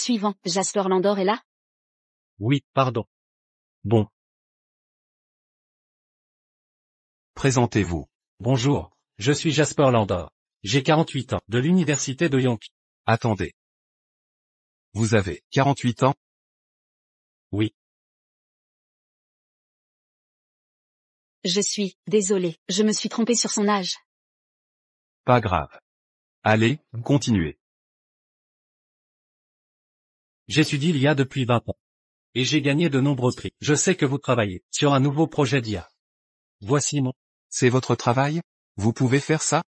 Suivant, Jasper Landor est là? Oui, pardon. Bon. Présentez-vous. Bonjour, je suis Jasper Landor. J'ai 48 ans, de l'université de York. Attendez. Vous avez 48 ans? Oui. Désolé, je me suis trompé sur son âge. Pas grave. Allez, continuez. J'étudie l'IA depuis 20 ans. Et j'ai gagné de nombreux prix. Je sais que vous travaillez sur un nouveau projet d'IA. Voici mon... C'est votre travail? Vous pouvez faire ça?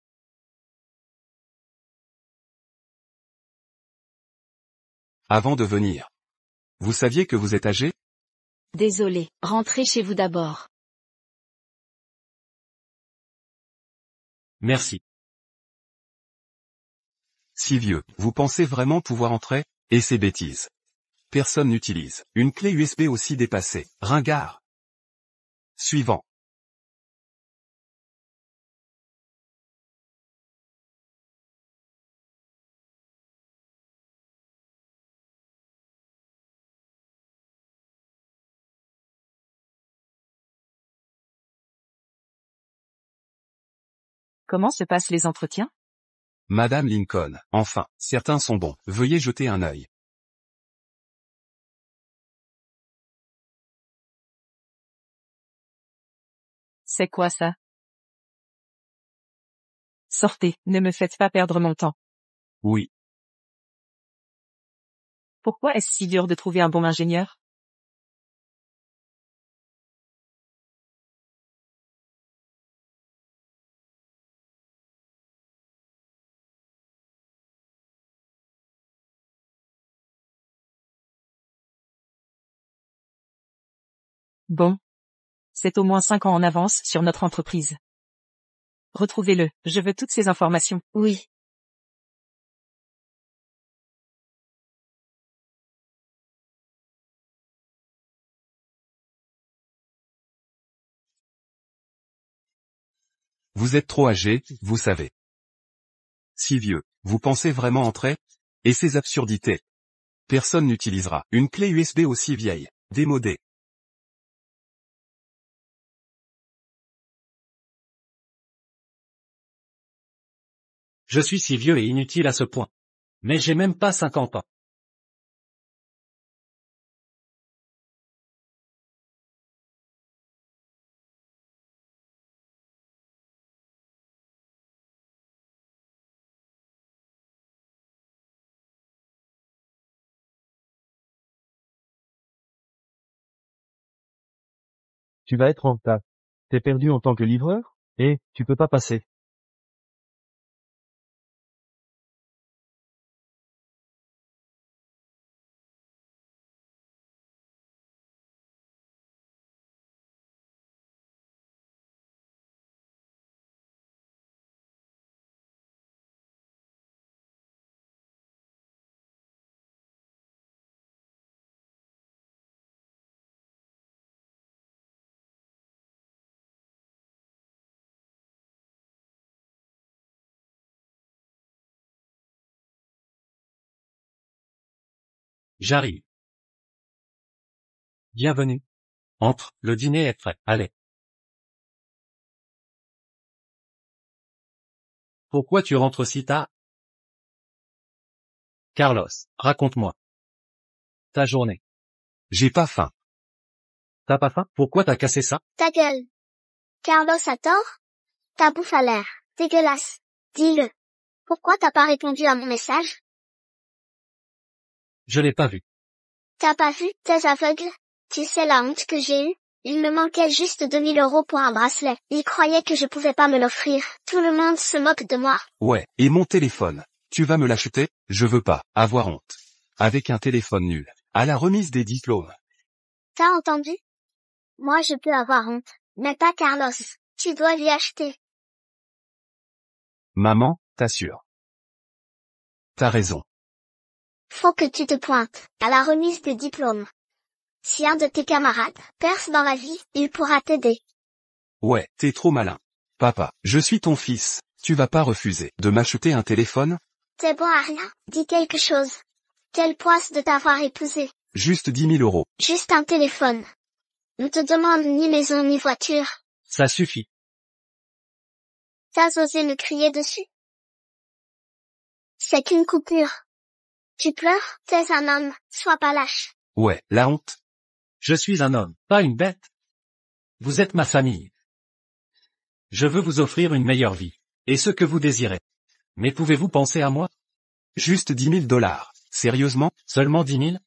Avant de venir. Vous saviez que vous êtes âgé? Désolé, rentrez chez vous d'abord. Merci. Si vieux, vous pensez vraiment pouvoir entrer? Et ces bêtises. Personne n'utilise. Une clé USB aussi dépassée. Ringard. Suivant. Comment se passent les entretiens? Madame Lincoln. Enfin, certains sont bons. Veuillez jeter un œil. C'est quoi ça? Sortez, ne me faites pas perdre mon temps. Oui. Pourquoi est-ce si dur de trouver un bon ingénieur? Bon. C'est au moins 5 ans en avance sur notre entreprise. Retrouvez-le, je veux toutes ces informations. Oui. Vous êtes trop âgé, vous savez. Si vieux, vous pensez vraiment entrer? Et ces absurdités. Personne n'utilisera une clé USB aussi vieille, démodée. Je suis si vieux et inutile à ce point. Mais j'ai même pas 50 ans. Tu vas être en retard. T'es perdu en tant que livreur? Et, tu peux pas passer. J'arrive. Bienvenue. Entre, le dîner est prêt, allez. Pourquoi tu rentres si tard? Carlos, raconte-moi. Ta journée. J'ai pas faim. T'as pas faim? Pourquoi t'as cassé ça? Ta gueule. Carlos a tort? Ta bouffe a l'air dégueulasse. Dis-le. Pourquoi t'as pas répondu à mon message? Je l'ai pas vu. T'as pas vu, t'es aveugle? Tu sais la honte que j'ai eue? Il me manquait juste 2000 € pour un bracelet. Il croyait que je pouvais pas me l'offrir. Tout le monde se moque de moi. Ouais, et mon téléphone. Tu vas me l'acheter? Je veux pas avoir honte. Avec un téléphone nul. À la remise des diplômes. T'as entendu? Moi je peux avoir honte. Mais pas Carlos. Tu dois lui acheter. Maman, t'assures. T'as raison. Faut que tu te pointes à la remise des diplômes. Si un de tes camarades perce dans la vie, il pourra t'aider. Ouais, t'es trop malin. Papa, je suis ton fils. Tu vas pas refuser de m'acheter un téléphone? T'es bon à rien. Dis quelque chose. Quelle poisse de t'avoir épousé. Juste 10 000 euros. Juste un téléphone. On te demande ni maison ni voiture. Ça suffit. T'as osé me crier dessus. C'est qu'une coupure. Tu pleures, t'es un homme, sois pas lâche. Ouais, la honte. Je suis un homme, pas une bête. Vous êtes ma famille. Je veux vous offrir une meilleure vie. Et ce que vous désirez. Mais pouvez-vous penser à moi? Juste 10 000 $. Sérieusement? Seulement 10 000?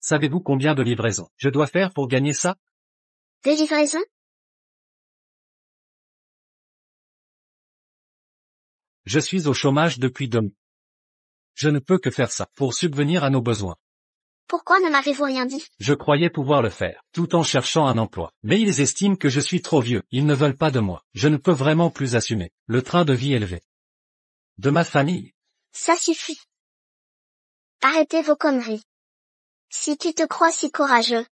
Savez-vous combien de livraisons je dois faire pour gagner ça? Des livraisons? Je suis au chômage depuis 2 mois. Je ne peux que faire ça pour subvenir à nos besoins. Pourquoi ne m'avez-vous rien dit? Je croyais pouvoir le faire, tout en cherchant un emploi. Mais ils estiment que je suis trop vieux, ils ne veulent pas de moi. Je ne peux vraiment plus assumer le train de vie élevé de ma famille. Ça suffit. Arrêtez vos conneries. Si tu te crois si courageux,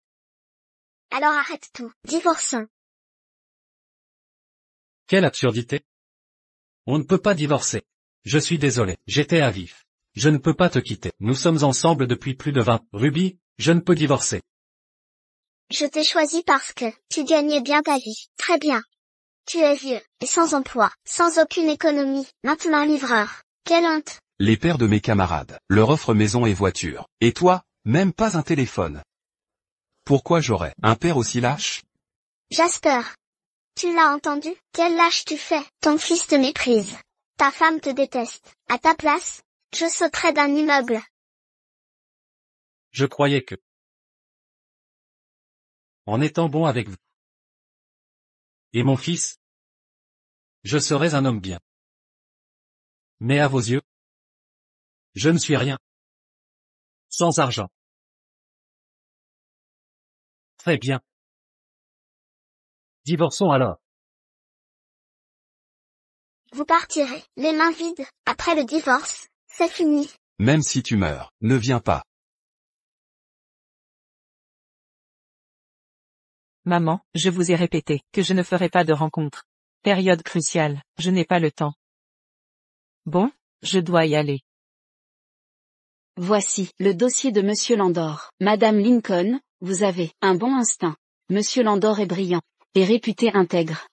alors arrête tout, divorçons. Quelle absurdité! On ne peut pas divorcer. Je suis désolé, j'étais à vif. Je ne peux pas te quitter. Nous sommes ensemble depuis plus de 20. Ruby, je ne peux divorcer. Je t'ai choisi parce que tu gagnais bien ta vie. Très bien. Tu es vieux, et sans emploi, sans aucune économie, maintenant livreur. Quelle honte! Les pères de mes camarades leur offrent maison et voiture. Et toi, même pas un téléphone. Pourquoi j'aurais un père aussi lâche? Jasper. Tu l'as entendu? Quel lâche tu fais? Ton fils te méprise. Ta femme te déteste. À ta place, je sauterais d'un immeuble. Je croyais que, en étant bon avec vous et mon fils, je serais un homme bien. Mais à vos yeux, je ne suis rien. Sans argent. Très bien. Divorçons alors. Vous partirez, les mains vides. Après le divorce, c'est fini. Même si tu meurs, ne viens pas. Maman, je vous ai répété que je ne ferai pas de rencontre. Période cruciale, je n'ai pas le temps. Bon, je dois y aller. Voici le dossier de Monsieur Landor. Madame Lincoln, vous avez un bon instinct. Monsieur Landor est brillant et réputé intègre.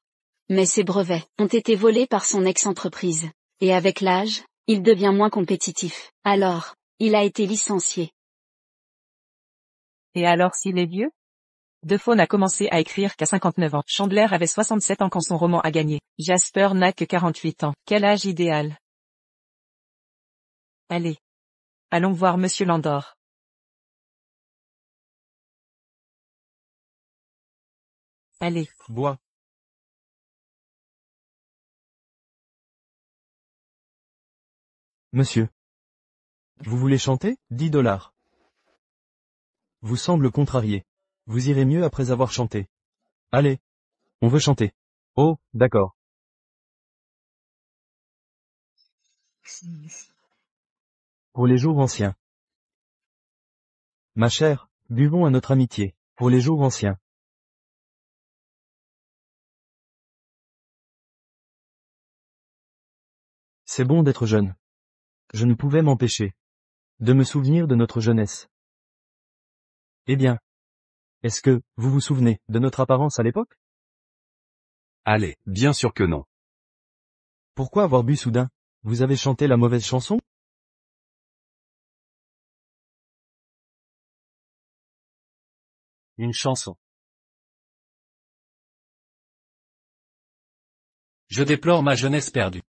Mais ses brevets ont été volés par son ex-entreprise. Et avec l'âge, il devient moins compétitif. Alors, il a été licencié. Et alors s'il est vieux? Defoe n'a commencé à écrire qu'à 59 ans. Chandler avait 67 ans quand son roman a gagné. Jasper n'a que 48 ans. Quel âge idéal? Allez. Allons voir Monsieur Landor. Allez. Bois. Monsieur. Vous voulez chanter? 10 $. Vous semble contrarié. Vous irez mieux après avoir chanté. Allez. On veut chanter. Oh, d'accord. Pour les jours anciens. Ma chère, buvons à notre amitié. Pour les jours anciens. C'est bon d'être jeune. Je ne pouvais m'empêcher de me souvenir de notre jeunesse. Eh bien. Est-ce que, vous vous souvenez, de notre apparence à l'époque? Allez, bien sûr que non. Pourquoi avoir bu soudain? Vous avez chanté la mauvaise chanson? Une chanson. Je déplore ma jeunesse perdue.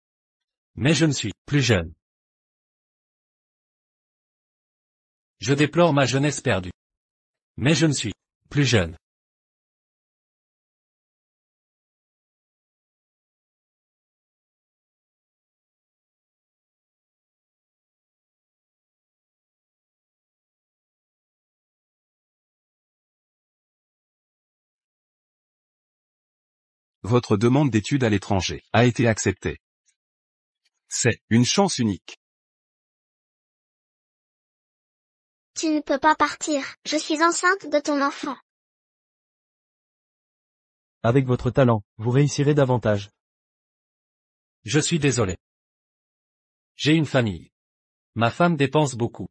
Mais je ne suis plus jeune. Je déplore ma jeunesse perdue. Mais je ne suis plus jeune. Votre demande d'études à l'étranger a été acceptée. C'est une chance unique. Tu ne peux pas partir. Je suis enceinte de ton enfant. Avec votre talent, vous réussirez davantage. Je suis désolé. J'ai une famille. Ma femme dépense beaucoup.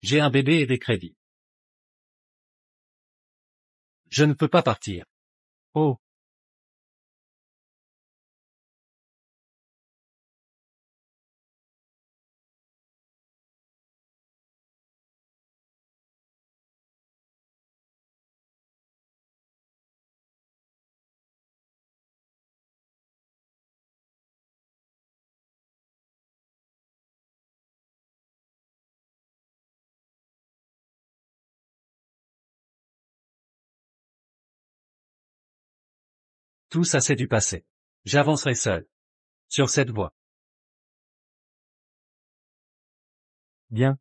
J'ai un bébé et des crédits. Je ne peux pas partir. Oh, Tout ça c'est du passé. J'avancerai seul. Sur cette voie. bien.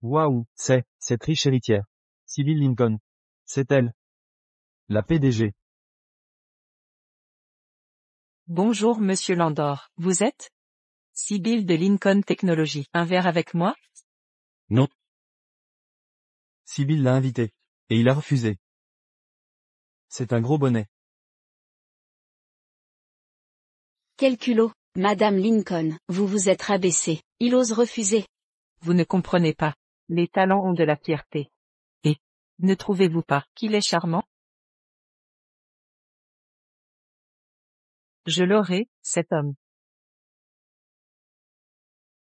Waouh, c'est cette riche héritière. Sibyl Lincoln. C'est elle. La PDG. Bonjour monsieur Landor. Vous êtes Sibyl de Lincoln Technology. Un verre avec moi? Non. Sibyl l'a invité. Et il a refusé. C'est un gros bonnet. Quel culot, Madame Lincoln, vous vous êtes rabaissée. Il ose refuser. Vous ne comprenez pas. Les talents ont de la fierté. Et, ne trouvez-vous pas qu'il est charmant? Je l'aurai, cet homme.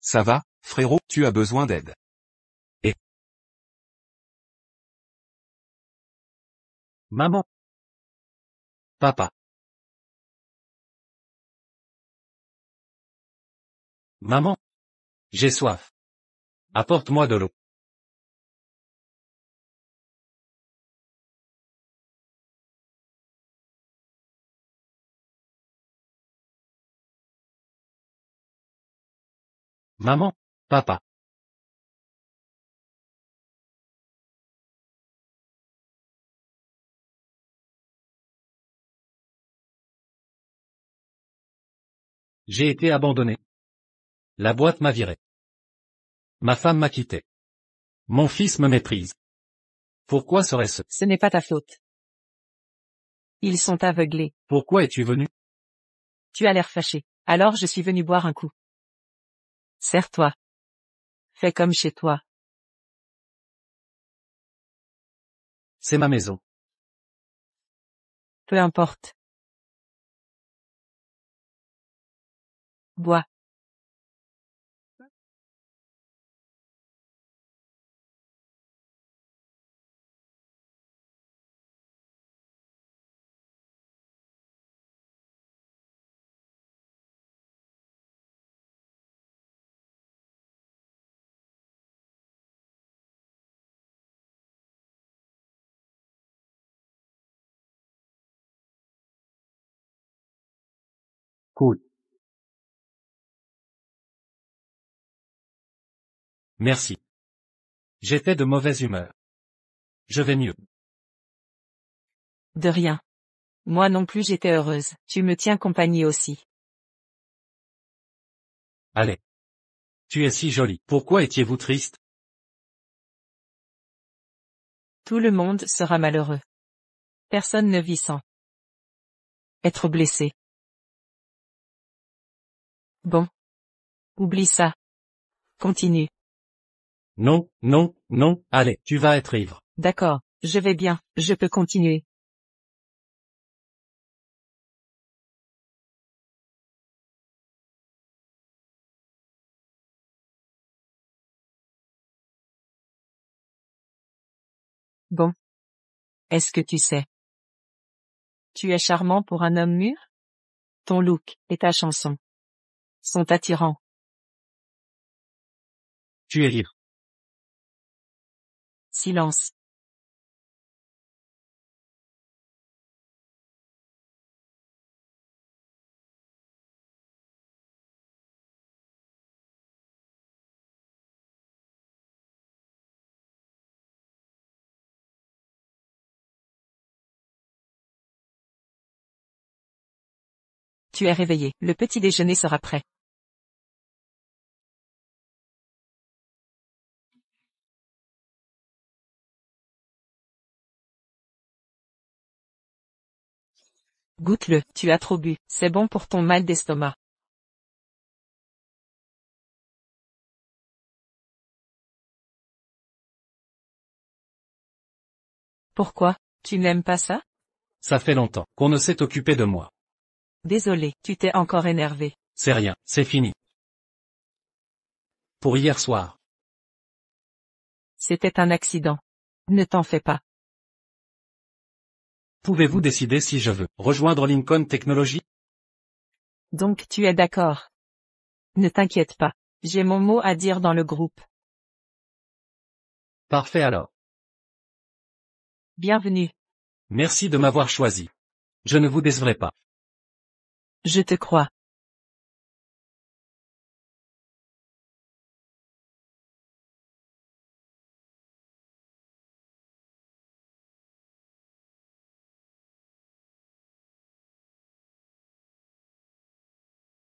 Ça va, frérot, tu as besoin d'aide. Maman. Papa. Maman. J'ai soif. Apporte-moi de l'eau. Maman. Papa. J'ai été abandonné. La boîte m'a viré. Ma femme m'a quitté. Mon fils me méprise. Pourquoi serait-ce? Ce n'est pas ta faute. Ils sont aveuglés. Pourquoi es-tu venu? Tu as l'air fâché. Alors je suis venu boire un coup. Serre-toi. Fais comme chez toi. C'est ma maison. Peu importe. Bois. Cool. Merci. J'étais de mauvaise humeur. Je vais mieux. De rien. Moi non plus j'étais heureuse. Tu me tiens compagnie aussi. Allez. Tu es si jolie. Pourquoi étiez-vous triste? Tout le monde sera malheureux. Personne ne vit sans être blessé. Bon. Oublie ça. Continue. Non, non, non, allez, tu vas être ivre. D'accord, je vais bien, je peux continuer. Bon. Est-ce que tu sais? Tu es charmant pour un homme mûr? Ton look et ta chanson sont attirants. Tu es ivre. Silence. Tu es réveillé, le petit déjeuner sera prêt. Goûte-le, tu as trop bu, c'est bon pour ton mal d'estomac. Pourquoi, tu n'aimes pas ça? Ça fait longtemps qu'on ne s'est occupé de moi. Désolé, tu t'es encore énervé. C'est rien, c'est fini. Pour hier soir. C'était un accident. Ne t'en fais pas. Pouvez-vous décider si je veux rejoindre Lincoln Technology? Donc tu es d'accord. Ne t'inquiète pas. J'ai mon mot à dire dans le groupe. Parfait alors. Bienvenue. Merci de m'avoir choisi. Je ne vous décevrai pas. Je te crois.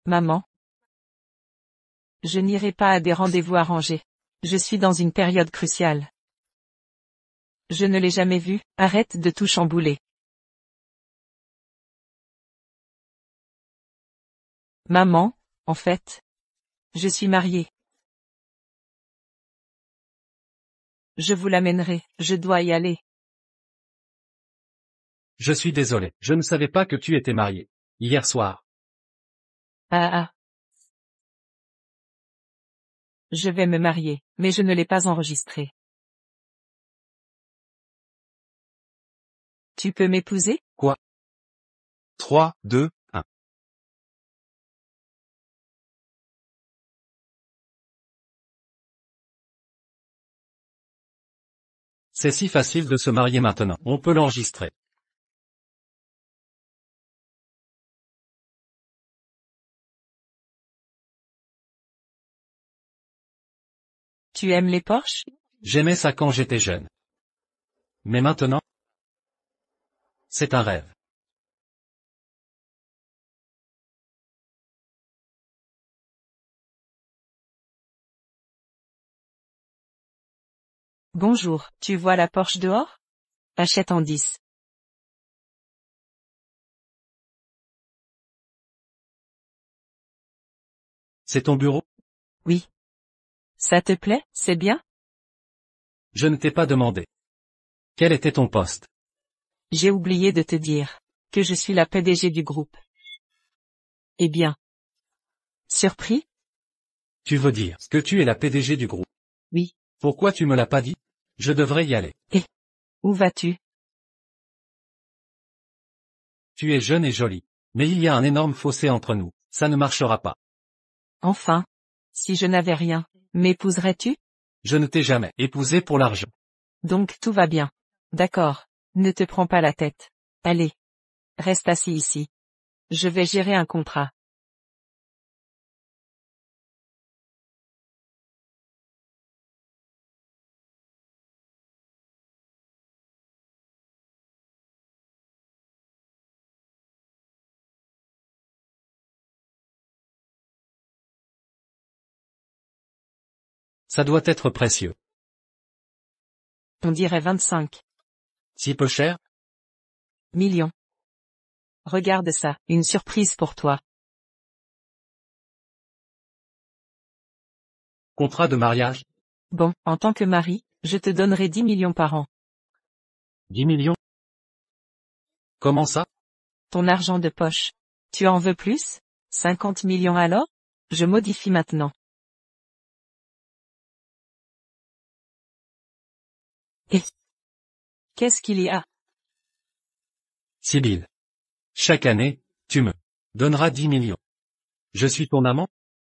Maman. Je n'irai pas à des rendez-vous arrangés. Je suis dans une période cruciale. Je ne l'ai jamais vu, arrête de tout chambouler. Maman, en fait. Je suis mariée. Je vous l'amènerai, je dois y aller. Je suis désolé, je ne savais pas que tu étais marié. Hier soir. Ah. Je vais me marier, mais je ne l'ai pas enregistré. Tu peux m'épouser? Quoi? 3, 2, 1. C'est si facile de se marier maintenant, on peut l'enregistrer. Tu aimes les Porsche? J'aimais ça quand j'étais jeune. Mais maintenant, c'est un rêve. Bonjour, tu vois la Porsche dehors? Achète en 10. C'est ton bureau? Oui. Ça te plaît, c'est bien? Je ne t'ai pas demandé. Quel était ton poste? J'ai oublié de te dire que je suis la PDG du groupe. Eh bien. Surpris? Tu veux dire que tu es la PDG du groupe? Oui. Pourquoi tu me l'as pas dit? Je devrais y aller. Où vas-tu? Tu es jeune et jolie. Mais il y a un énorme fossé entre nous. Ça ne marchera pas. Enfin. Si je n'avais rien, m'épouserais-tu? Je ne t'ai jamais épousé pour l'argent. Donc tout va bien. D'accord. Ne te prends pas la tête. Allez. Reste assis ici. Je vais gérer un contrat. Ça doit être précieux. On dirait 25 Si peu cher? millions. Regarde ça, une surprise pour toi. Contrat de mariage? Bon, en tant que mari, je te donnerai 10 millions par an. 10 millions? Comment ça? Ton argent de poche. Tu en veux plus? 50 millions alors? Je modifie maintenant. Et qu'est-ce qu'il y a? Sibylle. Chaque année, tu me donneras 10 millions. Je suis ton amant?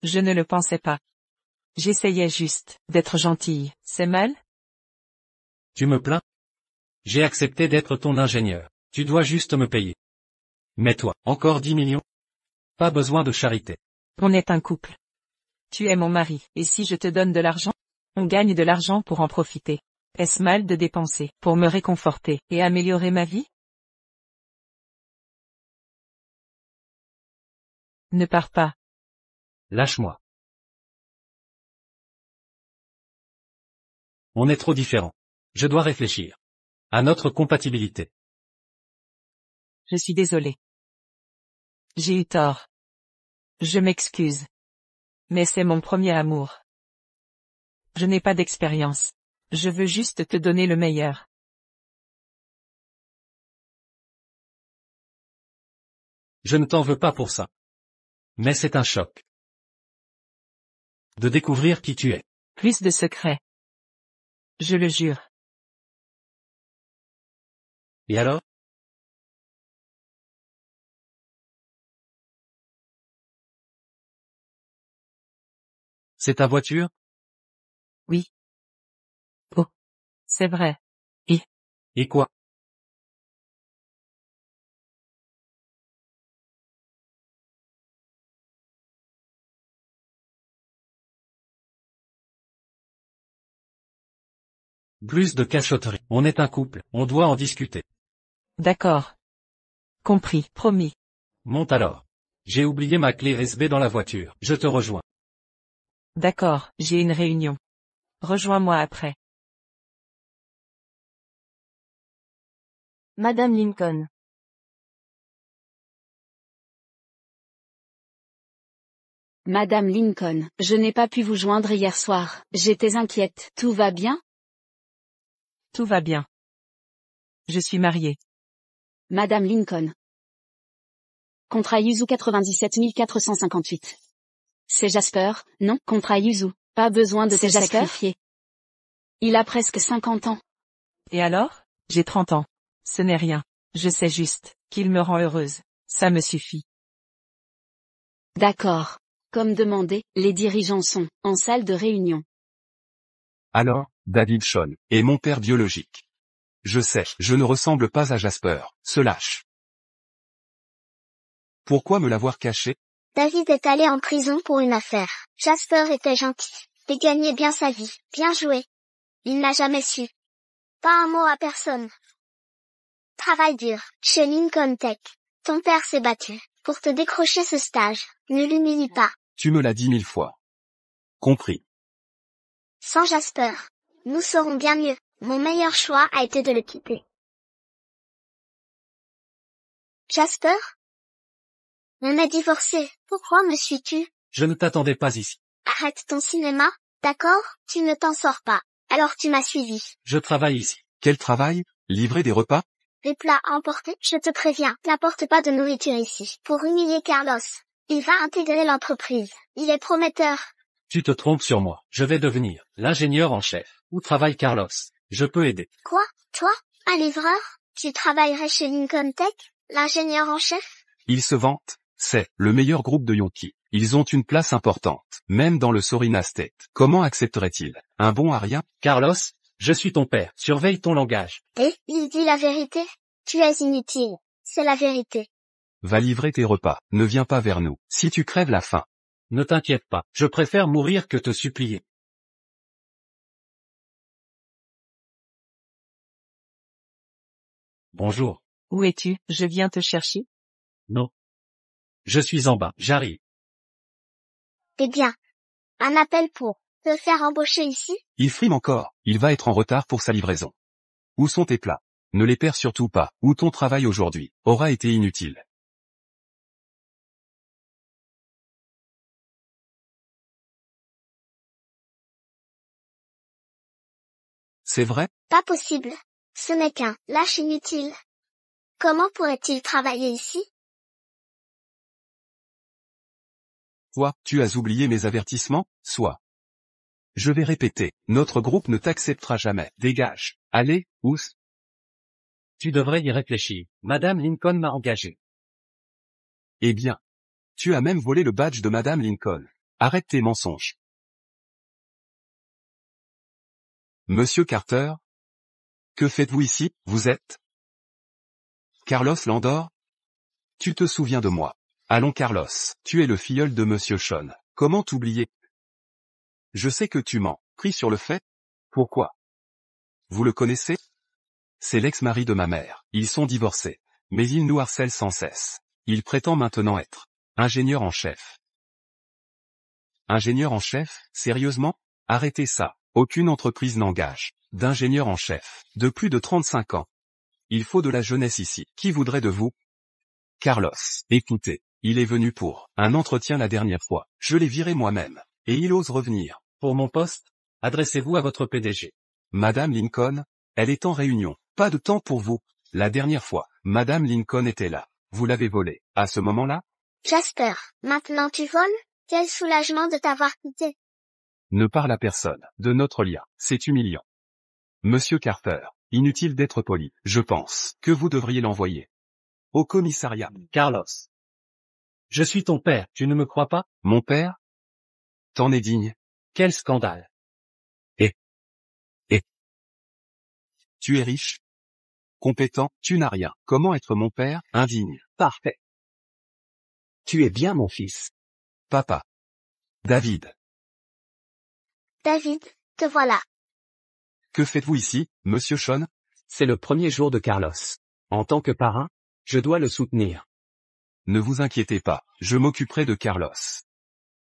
Je ne le pensais pas. J'essayais juste d'être gentille, c'est mal? Tu me plains? J'ai accepté d'être ton ingénieur. Tu dois juste me payer. Mais toi, encore 10 millions? Pas besoin de charité. On est un couple. Tu es mon mari, et si je te donne de l'argent, on gagne de l'argent pour en profiter. Est-ce mal de dépenser pour me réconforter et améliorer ma vie? Ne pars pas. Lâche-moi. On est trop différents. Je dois réfléchir à notre compatibilité. Je suis désolé. J'ai eu tort. Je m'excuse. Mais c'est mon premier amour. Je n'ai pas d'expérience. Je veux juste te donner le meilleur. Je ne t'en veux pas pour ça. Mais c'est un choc. De découvrir qui tu es. Plus de secrets. Je le jure. Et alors? C'est ta voiture? Oui. Oh. C'est vrai. Et quoi? Plus de cachotterie. On est un couple, on doit en discuter. D'accord. Compris, promis. Monte alors. J'ai oublié ma clé USB dans la voiture. Je te rejoins. D'accord, j'ai une réunion. Rejoins-moi après. Madame Lincoln. Madame Lincoln, je n'ai pas pu vous joindre hier soir. J'étais inquiète. Tout va bien? Tout va bien. Je suis mariée. Madame Lincoln. Contrat Yuzu 97 458. C'est Jasper, non? Contrat Yuzu. Pas besoin de te sacrifier. Il a presque 50 ans. Et alors? J'ai 30 ans. Ce n'est rien. Je sais juste qu'il me rend heureuse. Ça me suffit. D'accord. Comme demandé, les dirigeants sont en salle de réunion. Alors, David Sean est mon père biologique. Je sais, je ne ressemble pas à Jasper, se lâche. Pourquoi me l'avoir caché? David est allé en prison pour une affaire. Jasper était gentil. Et gagnait bien sa vie. Bien joué. Il n'a jamais su. Pas un mot à personne. Travail dur. Chez Lincoln Tech. Ton père s'est battu. Pour te décrocher ce stage. Ne l'humilie pas. Tu me l'as dit 1000 fois. Compris. Sans Jasper. Nous saurons bien mieux. Mon meilleur choix a été de le quitter. Jasper? On est divorcés. Pourquoi me suis-tu? Je ne t'attendais pas ici. Arrête ton cinéma, d'accord? Tu ne t'en sors pas. Alors tu m'as suivi. Je travaille ici. Quel travail? Livrer des repas? Les plats à emporter, je te préviens, n'apporte pas de nourriture ici. Pour humilier Carlos. Il va intégrer l'entreprise. Il est prometteur. Tu te trompes sur moi. Je vais devenir l'ingénieur en chef. Où travaille Carlos? Je peux aider. Quoi? Toi? Un livreur? Tu travaillerais chez Lincoln Tech? L'ingénieur en chef? Ils se vantent. C'est le meilleur groupe de Yonki. Ils ont une place importante, même dans le Sorina State. Comment accepterait-il un bon à rien? Carlos, je suis ton père. Surveille ton langage. Et, il dit la vérité? Tu es inutile. C'est la vérité. Va livrer tes repas. Ne viens pas vers nous. Si tu crèves la faim. Ne t'inquiète pas. Je préfère mourir que te supplier. Bonjour. Où es-tu? Je viens te chercher. Non. Je suis en bas. J'arrive. Eh bien. Un appel pour te faire embaucher ici? Il frime encore. Il va être en retard pour sa livraison. Où sont tes plats? Ne les perds surtout pas. Ou ton travail aujourd'hui aura été inutile. C'est vrai? Pas possible. Ce n'est qu'un lâche inutile. Comment pourrait-il travailler ici? Toi, tu as oublié mes avertissements? Soit. Je vais répéter. Notre groupe ne t'acceptera jamais. Dégage. Allez, Ous. Tu devrais y réfléchir. Madame Lincoln m'a engagé. Eh bien. Tu as même volé le badge de Madame Lincoln. Arrête tes mensonges. Monsieur Carter? Que faites-vous ici? Vous êtes? Carlos Landor? Tu te souviens de moi. Allons Carlos, tu es le filleul de Monsieur Sean. Comment t'oublier? Je sais que tu mens. Pris sur le fait? Pourquoi? Vous le connaissez? C'est l'ex-mari de ma mère. Ils sont divorcés. Mais il nous harcèle sans cesse. Il prétend maintenant être ingénieur en chef. Ingénieur en chef? Sérieusement? Arrêtez ça. Aucune entreprise n'engage d'ingénieur en chef de plus de 35 ans. Il faut de la jeunesse ici. Qui voudrait de vous? Carlos, écoutez, il est venu pour un entretien la dernière fois. Je l'ai viré moi-même. Et il ose revenir. Pour mon poste, adressez-vous à votre PDG. Madame Lincoln, elle est en réunion. Pas de temps pour vous. La dernière fois, Madame Lincoln était là. vous l'avez volé. À ce moment-là, Jasper, maintenant tu voles? Quel soulagement de t'avoir quitté. ne parle à personne de notre lien. C'est humiliant. Monsieur Carter, inutile d'être poli. Je pense que vous devriez l'envoyer au commissariat. Carlos. Je suis ton père, tu ne me crois pas? Mon père? T'en es digne. Quel scandale. Tu es riche, compétent, tu n'as rien. Comment être mon père? Indigne. Parfait. Tu es bien mon fils. Papa. David. David, te voilà. Que faites-vous ici, monsieur Sean? C'est le premier jour de Carlos. En tant que parrain, je dois le soutenir. Ne vous inquiétez pas, je m'occuperai de Carlos.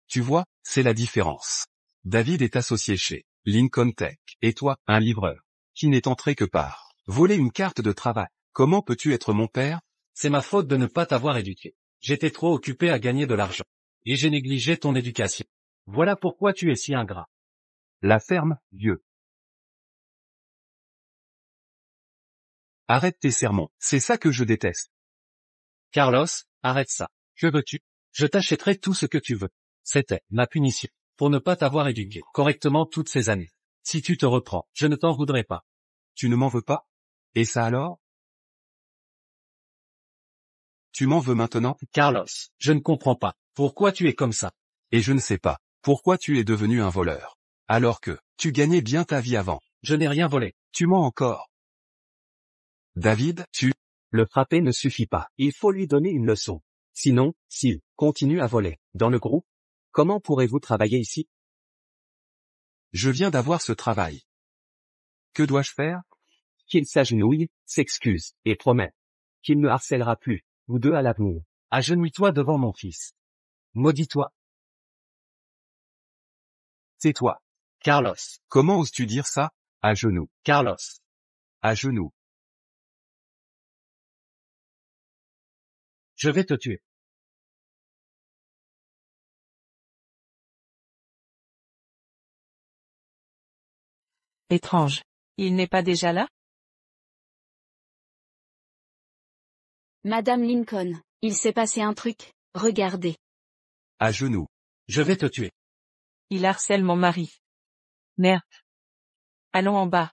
Tu vois, c'est la différence. David est associé chez Lincoln Tech, et toi, un livreur, qui n'est entré que par voler une carte de travail. Comment peux-tu être mon père? C'est ma faute de ne pas t'avoir éduqué. J'étais trop occupé à gagner de l'argent. Et j'ai négligé ton éducation. Voilà pourquoi tu es si ingrat. La ferme, vieux. Arrête tes sermons, c'est ça que je déteste. Carlos, arrête ça. Que veux-tu? Je t'achèterai tout ce que tu veux. C'était ma punition pour ne pas t'avoir éduqué correctement toutes ces années. Si tu te reprends, je ne t'en voudrais pas. Tu ne m'en veux pas? Et ça alors? Tu m'en veux maintenant? Carlos, je ne comprends pas. Pourquoi tu es comme ça? Et je ne sais pas, pourquoi tu es devenu un voleur. Alors que, tu gagnais bien ta vie avant. Je n'ai rien volé. Tu mens encore. David, Le frapper ne suffit pas. Il faut lui donner une leçon. Sinon, s'il continue à voler dans le groupe, comment pourrez-vous travailler ici? je viens d'avoir ce travail. Que dois-je faire? Qu'il s'agenouille, s'excuse, et promet qu'il ne harcèlera plus, vous deux à l'avenir. Agenouille-toi devant mon fils. Maudis-toi. Tais-toi. Carlos. Comment oses-tu dire ça? À genoux. Carlos. À genoux. Je vais te tuer. Étrange. Il n'est pas déjà là? Madame Lincoln, il s'est passé un truc, regardez. À genoux. Je vais te tuer. Il harcèle mon mari. Merde. Allons en bas.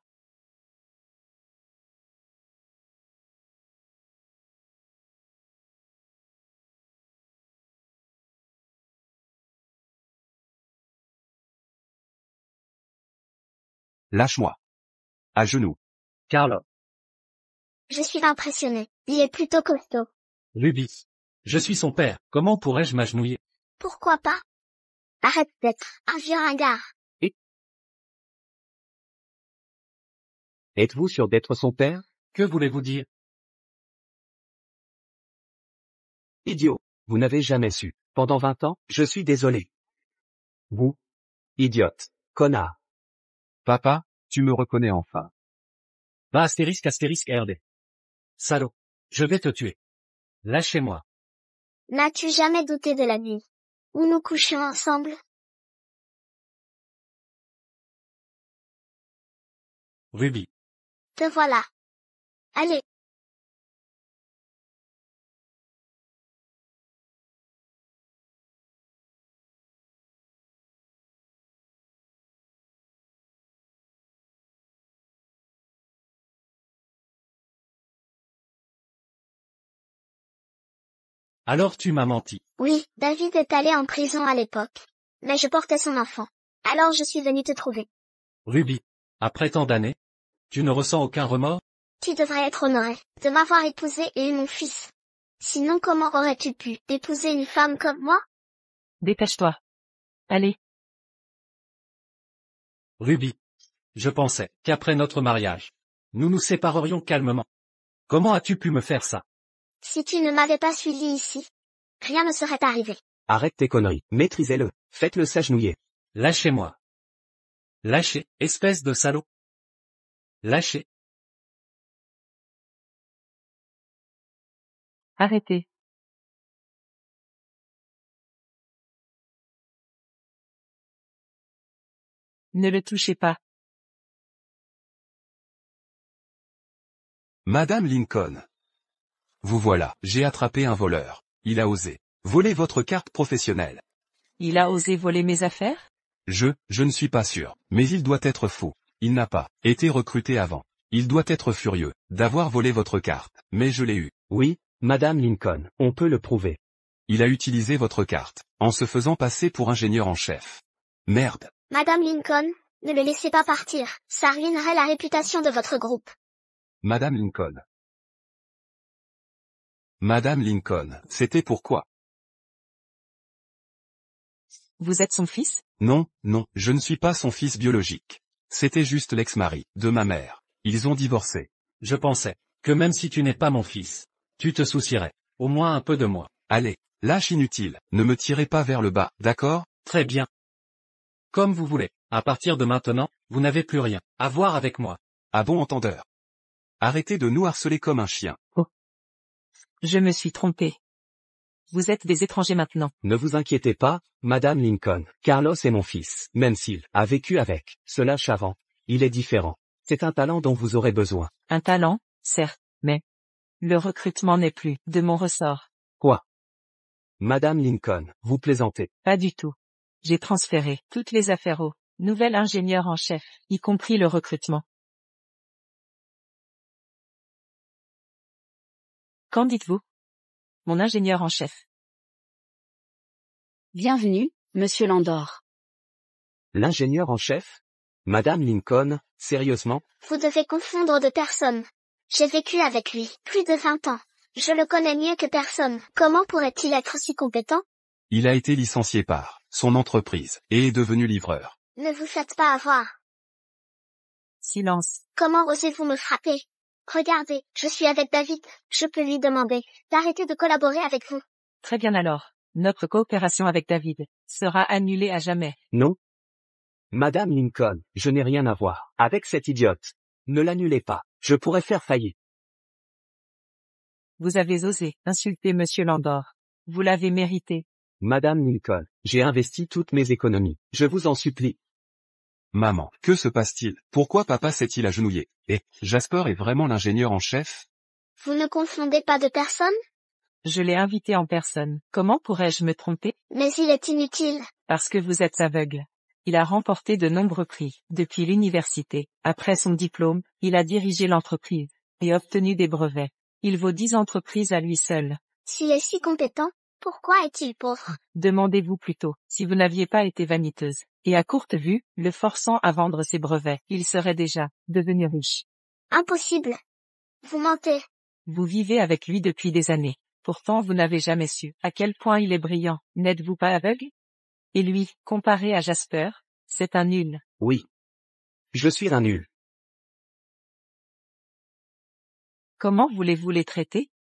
Lâche-moi. À genoux. Carlos. Je suis impressionné. Il est plutôt costaud. Ruby. Je suis son père. Comment pourrais-je m'agenouiller? Pourquoi pas? Arrête d'être un vieux ringard. Êtes-vous sûr d'être son père? Que voulez-vous dire? Idiot. Vous n'avez jamais su. Pendant 20 ans, je suis désolé. Vous? Idiote. Connard. Papa, tu me reconnais enfin. Va astérisque RD. Salaud. Je vais te tuer. Lâchez-moi. N'as-tu jamais douté de la nuit où nous couchions ensemble? Ruby. Te voilà. Allez. Alors tu m'as menti. Oui, David est allé en prison à l'époque. Mais je portais son enfant. Alors je suis venue te trouver. Ruby. Après tant d'années, tu ne ressens aucun remords? Tu devrais être honoré de m'avoir épousé et eu mon fils. Sinon comment aurais-tu pu épouser une femme comme moi? Dépêche-toi. Allez. Ruby. Je pensais qu'après notre mariage, nous nous séparerions calmement. Comment as-tu pu me faire ça? Si tu ne m'avais pas suivi ici, rien ne serait arrivé. Arrête tes conneries. Maîtrisez-le. Faites-le s'agenouiller. Lâchez-moi. Lâchez, espèce de salaud. Lâchez. Arrêtez. Ne le touchez pas. Madame Lincoln. Vous voilà, j'ai attrapé un voleur. Il a osé voler votre carte professionnelle. Il a osé voler mes affaires? Je ne suis pas sûr, mais il doit être fou. Il n'a pas été recruté avant. Il doit être furieux d'avoir volé votre carte, mais je l'ai eu. Oui, Madame Lincoln, on peut le prouver. Il a utilisé votre carte, en se faisant passer pour ingénieur en chef. Merde. Madame Lincoln, ne le laissez pas partir, ça ruinerait la réputation de votre groupe. Madame Lincoln. Madame Lincoln, c'était pourquoi? Vous êtes son fils? Non, je ne suis pas son fils biologique. C'était juste l'ex-mari de ma mère. Ils ont divorcé. Je pensais que même si tu n'es pas mon fils, tu te soucierais au moins un peu de moi. Allez, lâche inutile, ne me tirez pas vers le bas, d'accord? Très bien. Comme vous voulez. À partir de maintenant, vous n'avez plus rien à voir avec moi. À bon entendeur. Arrêtez de nous harceler comme un chien. Je me suis trompé. Vous êtes des étrangers maintenant. Ne vous inquiétez pas, Madame Lincoln. Carlos est mon fils, même s'il a vécu avec ce lâche avant. Il est différent. C'est un talent dont vous aurez besoin. Un talent, certes, mais le recrutement n'est plus de mon ressort. Quoi? Madame Lincoln, vous plaisantez. Pas du tout. J'ai transféré toutes les affaires au nouvel ingénieur en chef, y compris le recrutement. Qu'en dites-vous? Mon ingénieur en chef. Bienvenue, monsieur Landor. L'ingénieur en chef? Madame Lincoln, sérieusement? Vous devez confondre de personnes. J'ai vécu avec lui plus de 20 ans. Je le connais mieux que personne. Comment pourrait-il être si compétent? Il a été licencié par son entreprise et est devenu livreur. Ne vous faites pas avoir. Silence. Comment osez-vous me frapper? Regardez, je suis avec David, je peux lui demander d'arrêter de collaborer avec vous. Très bien alors. Notre coopération avec David sera annulée à jamais. Non. Madame Lincoln, je n'ai rien à voir avec cette idiote. Ne l'annulez pas, je pourrais faire faillite. Vous avez osé insulter monsieur Landor. Vous l'avez mérité. Madame Lincoln, j'ai investi toutes mes économies. Je vous en supplie. Maman, que se passe-t-il? Pourquoi papa s'est-il agenouillé? Et Jasper est vraiment l'ingénieur en chef? Vous ne confondez pas de personne? Je l'ai invité en personne. Comment pourrais-je me tromper? Mais il est inutile. Parce que vous êtes aveugle. Il a remporté de nombreux prix depuis l'université. Après son diplôme, il a dirigé l'entreprise et obtenu des brevets. Il vaut 10 entreprises à lui seul. S'il est si compétent, pourquoi est-il pauvre? Demandez-vous plutôt si vous n'aviez pas été vaniteuse. Et à courte vue, le forçant à vendre ses brevets, il serait déjà devenu riche. Impossible. Vous mentez. Vous vivez avec lui depuis des années. Pourtant vous n'avez jamais su à quel point il est brillant. N'êtes-vous pas aveugle? Et lui, comparé à Jasper, c'est un nul. Oui. Je suis un nul. Comment voulez-vous les traiter?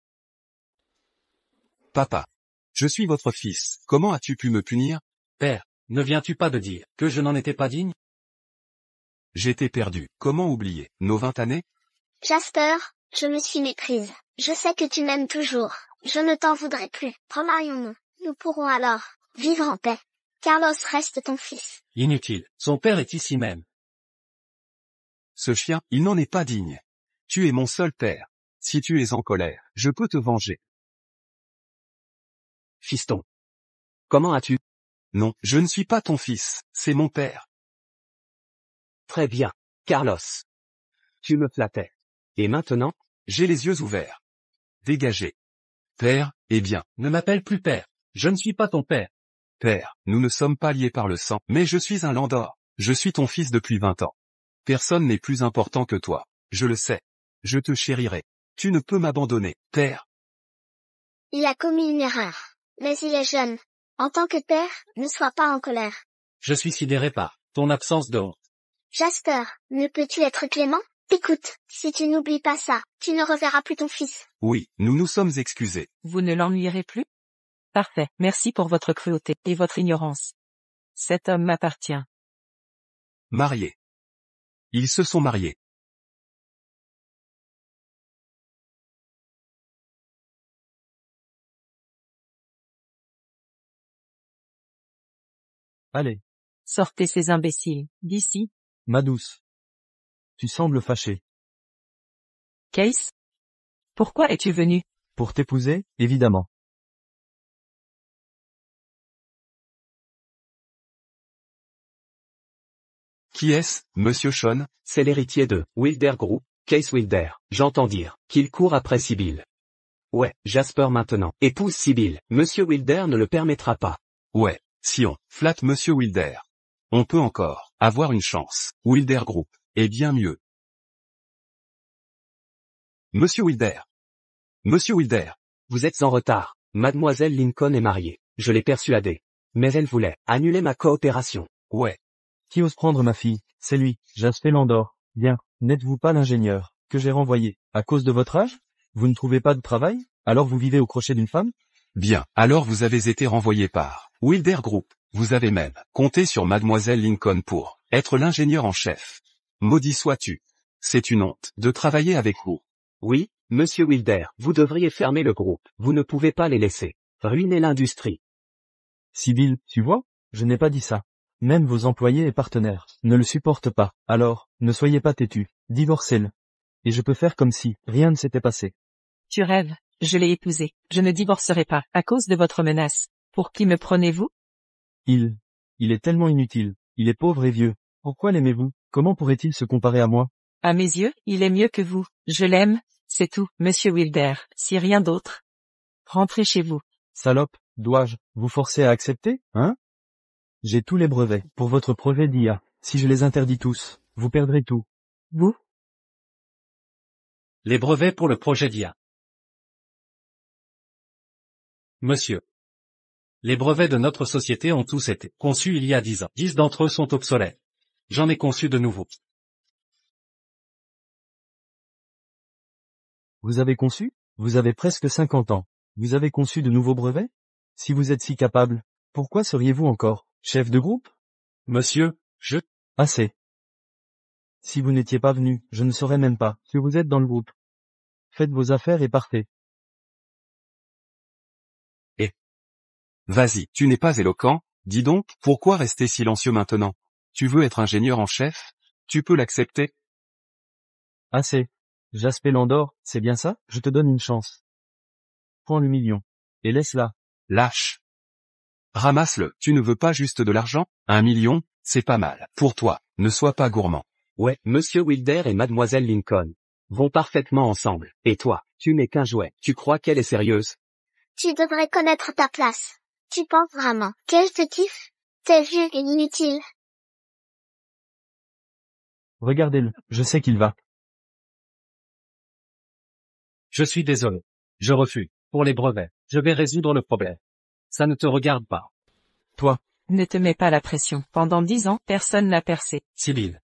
Papa. Je suis votre fils. Comment as-tu pu me punir? Père, ne viens-tu pas de dire que je n'en étais pas digne? J'étais perdu. Comment oublier nos 20 années? Jasper, je me suis méprise. Je sais que tu m'aimes toujours. Je ne t'en voudrais plus. Remarions-nous. Nous pourrons alors vivre en paix. Carlos reste ton fils. Inutile. Son père est ici même. Ce chien, il n'en est pas digne. Tu es mon seul père. Si tu es en colère, je peux te venger. Fiston. Comment as-tu? Non, je ne suis pas ton fils, c'est mon père. Très bien, Carlos. Tu me flattais. Et maintenant? J'ai les yeux ouverts. Dégagez. Père, eh bien, Ne m'appelle plus père. Je ne suis pas ton père. père, nous ne sommes pas liés par le sang, mais je suis un Landor. Je suis ton fils depuis 20 ans. Personne n'est plus important que toi. Je le sais. Je te chérirai. Tu ne peux m'abandonner, père. Il a commis une erreur. Mais il est jeune. En tant que père, ne sois pas en colère. Je suis sidéré par ton absence de honte. Jasper, ne peux-tu être clément? Écoute, si tu n'oublies pas ça, tu ne reverras plus ton fils. Oui, nous nous sommes excusés. Vous ne l'ennuierez plus? Parfait. Merci pour votre cruauté et votre ignorance. Cet homme m'appartient. Mariés. Ils se sont mariés. Allez, Sortez ces imbéciles d'ici. ma douce. Tu sembles fâchée. Case? Pourquoi es-tu venu? Pour t'épouser, évidemment. Qui est-ce, monsieur Sean? C'est l'héritier de Wilder Group, Case Wilder. J'entends dire qu'il court après Sibyl. Ouais, Jasper maintenant. Épouse Sibyl. Monsieur Wilder ne le permettra pas. Ouais, si on flatte monsieur Wilder, on peut encore avoir une chance. Wilder Group est bien mieux. Monsieur Wilder. Monsieur Wilder. Vous êtes en retard. Mademoiselle Lincoln est mariée. Je l'ai persuadée. Mais elle voulait annuler ma coopération. Ouais. Qui ose prendre ma fille? C'est lui, Jasper Landor. Bien, n'êtes-vous pas l'ingénieur que j'ai renvoyé à cause de votre âge? Vous ne trouvez pas de travail? Alors vous vivez au crochet d'une femme? Bien, alors vous avez été renvoyé par Wilder Group. Vous avez même compté sur mademoiselle Lincoln pour être l'ingénieur en chef. Maudit sois-tu. C'est une honte de travailler avec vous. Oui, monsieur Wilder, vous devriez fermer le groupe. Vous ne pouvez pas les laisser ruiner l'industrie. Sibyl, tu vois? Je n'ai pas dit ça. Même vos employés et partenaires ne le supportent pas. Alors, ne soyez pas têtus. Divorcez-le. Et je peux faire comme si rien ne s'était passé. Tu rêves, je l'ai épousé. Je ne divorcerai pas, à cause de votre menace. Pour qui me prenez-vous? Il est tellement inutile. Il est pauvre et vieux. Pourquoi l'aimez-vous? Comment pourrait-il se comparer à moi? À mes yeux, il est mieux que vous. Je l'aime, c'est tout, monsieur Wilder, si rien d'autre. Rentrez chez vous. Salope, dois-je vous forcer à accepter, hein? J'ai tous les brevets pour votre projet d'IA. Si je les interdis tous, vous perdrez tout. Vous? Les brevets pour le projet d'IA. Monsieur. Les brevets de notre société ont tous été conçus il y a 10 ans. 10 d'entre eux sont obsolètes. J'en ai conçu de nouveaux. Vous avez conçu? Vous avez presque 50 ans. Vous avez conçu de nouveaux brevets? Si vous êtes si capable, pourquoi seriez-vous encore chef de groupe? Monsieur, Assez. Si vous n'étiez pas venu, je ne saurais même pas que vous êtes dans le groupe. Faites vos affaires et partez. Vas-y, tu n'es pas éloquent, dis donc, pourquoi rester silencieux maintenant? Tu veux être ingénieur en chef? Tu peux l'accepter? Assez. Jasper Landor, c'est bien ça? Je te donne une chance. Prends le million. Et laisse-la. Lâche. Ramasse-le, tu ne veux pas juste de l'argent? 1 million, c'est pas mal. Pour toi, ne sois pas gourmand. Ouais, monsieur Wilder et mademoiselle Lincoln vont parfaitement ensemble. Et toi, tu n'es qu'un jouet. Tu crois qu'elle est sérieuse? Tu devrais connaître ta place. Tu penses vraiment qu'elle te kiffe? T'es vieux et inutile. Regardez-le, je sais qu'il va. je suis désolé. Je refuse. Pour les brevets, je vais résoudre le problème. Ça ne te regarde pas. Toi, Ne te mets pas la pression. Pendant 10 ans, personne n'a percé. Sibyl.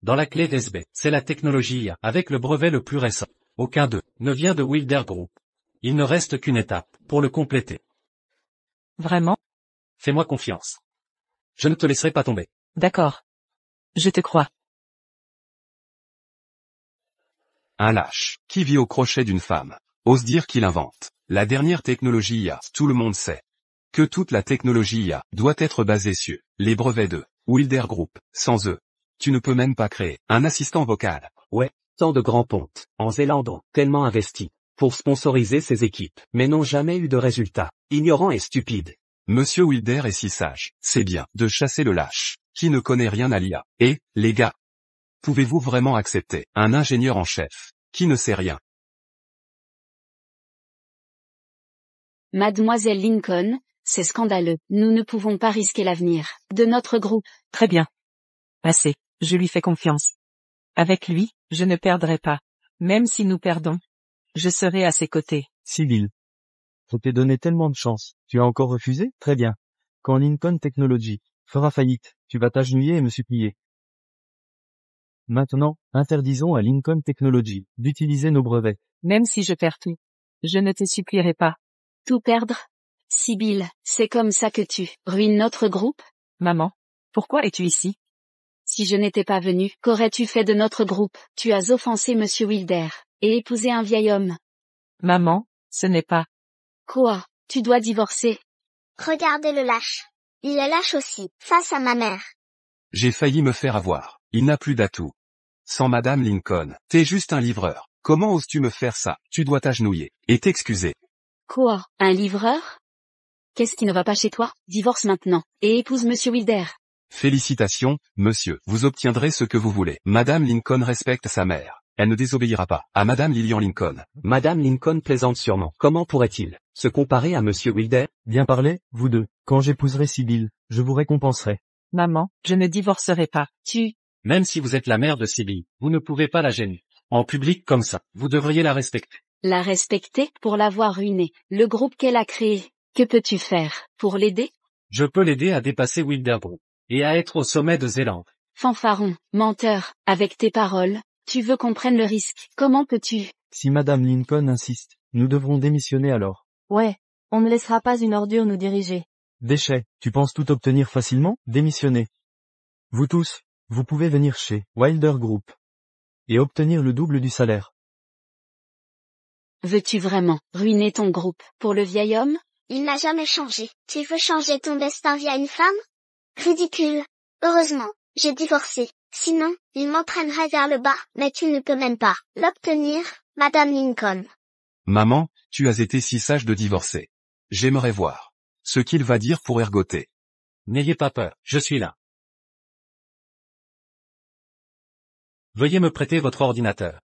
Dans la clé d'SB, c'est la technologie IA, avec le brevet le plus récent. Aucun d'eux ne vient de Wilder Group. Il ne reste qu'une étape pour le compléter. Vraiment? Fais-moi confiance. Je ne te laisserai pas tomber. D'accord. Je te crois. Un lâche, qui vit au crochet d'une femme, ose dire qu'il invente la dernière technologie IA. Tout le monde sait que toute la technologie IA doit être basée sur les brevets de Wilder Group. Sans eux, tu ne peux même pas créer un assistant vocal. Ouais, tant de grands pontes, en Zélande ont tellement investi pour sponsoriser ces équipes, mais n'ont jamais eu de résultats. Ignorant et stupide. Monsieur Wilder est si sage, c'est bien de chasser le lâche, qui ne connaît rien à l'IA. Et, les gars, pouvez-vous vraiment accepter un ingénieur en chef, qui ne sait rien? Mademoiselle Lincoln, c'est scandaleux. Nous ne pouvons pas risquer l'avenir de notre groupe. Très bien. Assez. Je lui fais confiance. Avec lui, je ne perdrai pas. Même si nous perdons, je serai à ses côtés. Sibyl. Je t'ai donné tellement de chance. Tu as encore refusé? Très bien. Quand Lincoln Technology fera faillite, tu vas t'agenouiller et me supplier. Maintenant, interdisons à Lincoln Technology d'utiliser nos brevets. Même si je perds tout, je ne te supplierai pas. Tout perdre? Sibyl, c'est comme ça que tu ruines notre groupe? Maman, pourquoi es-tu ici? Si je n'étais pas venu, qu'aurais-tu fait de notre groupe? Tu as offensé monsieur Wilder, et épousé un vieil homme. Maman, ce n'est pas. Quoi? Tu dois divorcer. Regardez le lâche. Il est lâche aussi, face à ma mère. J'ai failli me faire avoir. Il n'a plus d'atout. Sans Madame Lincoln, t'es juste un livreur. Comment oses-tu me faire ça? Tu dois t'agenouiller et t'excuser. Quoi? Un livreur? Qu'est-ce qui ne va pas chez toi? Divorce maintenant, et épouse Monsieur Wilder. Félicitations, monsieur, vous obtiendrez ce que vous voulez. Madame Lincoln respecte sa mère. Elle ne désobéira pas à Madame Lillian Lincoln. Madame Lincoln plaisante sûrement. Comment pourrait-il se comparer à Monsieur Wilder? Bien parlé, vous deux. Quand j'épouserai Sibylle, je vous récompenserai. Maman, je ne divorcerai pas. Même si vous êtes la mère de Sibylle, vous ne pouvez pas la gêner. En public comme ça, vous devriez la respecter. La respecter pour l'avoir ruinée, le groupe qu'elle a créé. Que peux-tu faire pour l'aider? Je peux l'aider à dépasser Wilder Group et à être au sommet de Zélande. Fanfaron, menteur, avec tes paroles, tu veux qu'on prenne le risque. Comment peux-tu? Si Madame Lincoln insiste, nous devrons démissionner alors. Ouais, on ne laissera pas une ordure nous diriger. Déchet, tu penses tout obtenir facilement? Démissionner. Vous tous, vous pouvez venir chez Wilder Group et obtenir le double du salaire. Veux-tu vraiment ruiner ton groupe pour le vieil homme? Il n'a jamais changé. Tu veux changer ton destin via une femme? Ridicule. Heureusement, j'ai divorcé. Sinon, il m'entraînerait vers le bas, mais tu ne peux même pas l'obtenir, Madame Lincoln. Maman, tu as été si sage de divorcer. J'aimerais voir ce qu'il va dire pour ergoter. N'ayez pas peur, je suis là. Veuillez me prêter votre ordinateur.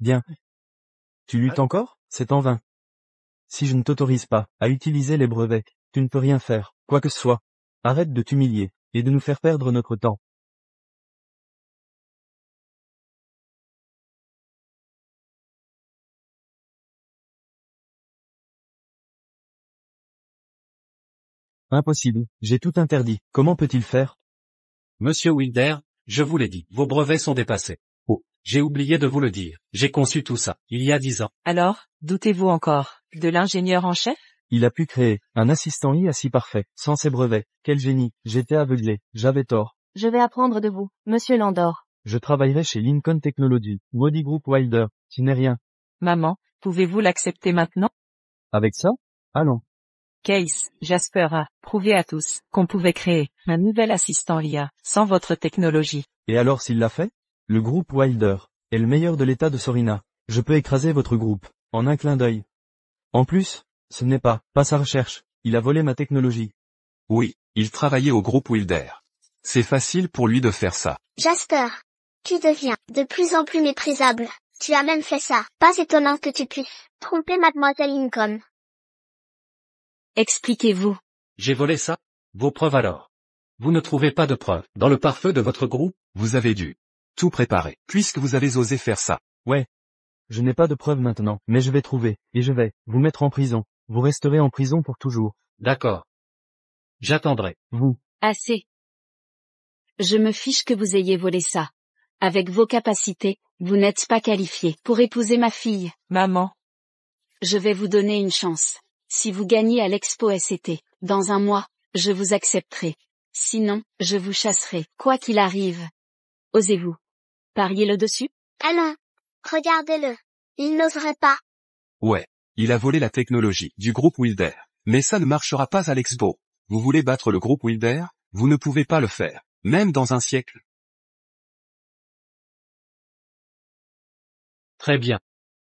Bien. Tu luttes encore? C'est en vain. Si je ne t'autorise pas à utiliser les brevets, tu ne peux rien faire, quoi que ce soit. Arrête de t'humilier, et de nous faire perdre notre temps. Impossible, j'ai tout interdit. Comment peut-il faire? Monsieur Wilder, je vous l'ai dit, vos brevets sont dépassés. Oh, j'ai oublié de vous le dire, j'ai conçu tout ça, il y a 10 ans. Alors, doutez-vous encore de l'ingénieur en chef? Il a pu créer un assistant IA si parfait, sans ses brevets. Quel génie, j'étais aveuglé, j'avais tort. Je vais apprendre de vous, Monsieur Landor. Je travaillerai chez Lincoln Technology, Maudit Group Wilder, qui n'est rien. Maman, pouvez-vous l'accepter maintenant? Avec ça? Allons. Case, Jasper a prouvé à tous qu'on pouvait créer un nouvel assistant IA sans votre technologie. Et alors s'il l'a fait? Le groupe Wilder est le meilleur de l'état de Sorina. Je peux écraser votre groupe, en un clin d'œil. En plus, ce n'est pas sa recherche, il a volé ma technologie. Oui, il travaillait au groupe Wilder. C'est facile pour lui de faire ça. Jasper, tu deviens de plus en plus méprisable. Tu as même fait ça. Pas étonnant que tu puisses tromper Mademoiselle Lincoln. Expliquez-vous. J'ai volé ça? Vos preuves alors? Vous ne trouvez pas de preuves dans le pare-feu de votre groupe? Vous avez dû tout préparer, puisque vous avez osé faire ça. Ouais. Je n'ai pas de preuves maintenant, mais je vais trouver, et je vais vous mettre en prison. Vous resterez en prison pour toujours. D'accord. J'attendrai. Vous. Assez. Je me fiche que vous ayez volé ça. Avec vos capacités, vous n'êtes pas qualifié pour épouser ma fille. Maman. Je vais vous donner une chance. Si vous gagnez à l'Expo SCT, dans un mois, je vous accepterai. Sinon, je vous chasserai, quoi qu'il arrive. Osez-vous parier le dessus? Allons, regardez-le. Il n'oserait pas. Ouais, il a volé la technologie du groupe Wilder. Mais ça ne marchera pas à l'expo. Vous voulez battre le groupe Wilder? Vous ne pouvez pas le faire, même dans un siècle. Très bien.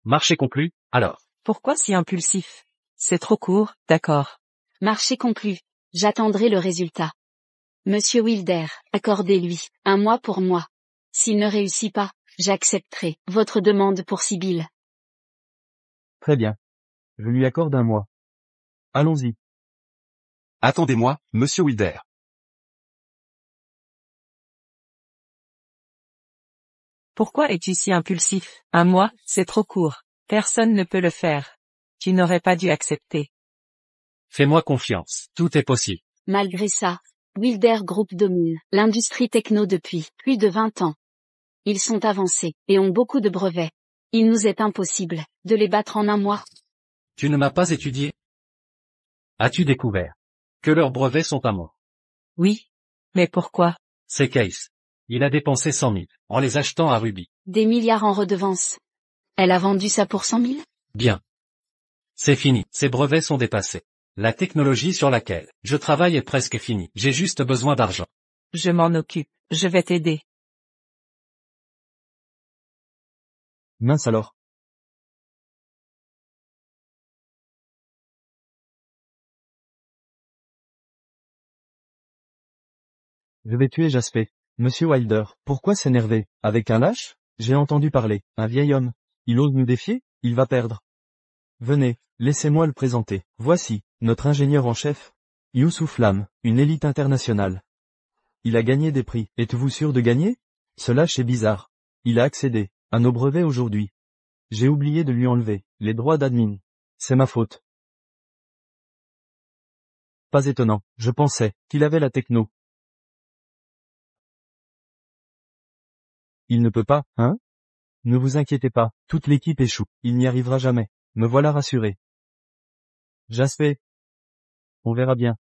Marché conclu, alors. Pourquoi si impulsif? C'est trop court, d'accord. Marché conclu. J'attendrai le résultat. Monsieur Wilder, accordez-lui un mois pour moi. S'il ne réussit pas, j'accepterai votre demande pour Sibylle. Très bien. Je lui accorde un mois. Allons-y. Attendez-moi, monsieur Wilder. Pourquoi es-tu si impulsif? Un mois, c'est trop court. Personne ne peut le faire. Tu n'aurais pas dû accepter. Fais-moi confiance, tout est possible. Malgré ça, Wilder Group domine l'industrie techno depuis plus de 20 ans. Ils sont avancés et ont beaucoup de brevets. Il nous est impossible de les battre en un mois. Tu ne m'as pas étudié? As-tu découvert que leurs brevets sont à moi? Oui. Mais pourquoi? C'est Case. Il a dépensé 100 000 en les achetant à Ruby. Des milliards en redevances. Elle a vendu ça pour 100 000? Bien. C'est fini, ces brevets sont dépassés. La technologie sur laquelle je travaille est presque finie. J'ai juste besoin d'argent. Je m'en occupe, je vais t'aider. Mince alors. Je vais tuer Jasper. Monsieur Wilder, pourquoi s'énerver? Avec un lâche? J'ai entendu parler. Un vieil homme. Il ose nous défier? Il va perdre. Venez, laissez-moi le présenter. Voici, notre ingénieur en chef. Youssouf Lam, une élite internationale. Il a gagné des prix. Êtes-vous sûr de gagner? Ce lâche est bizarre. Il a accédé à nos brevets aujourd'hui. J'ai oublié de lui enlever les droits d'admin. C'est ma faute. Pas étonnant, je pensais qu'il avait la techno. Il ne peut pas, hein? Ne vous inquiétez pas, toute l'équipe échoue. Il n'y arrivera jamais. Me voilà rassuré. Jasper. On verra bien.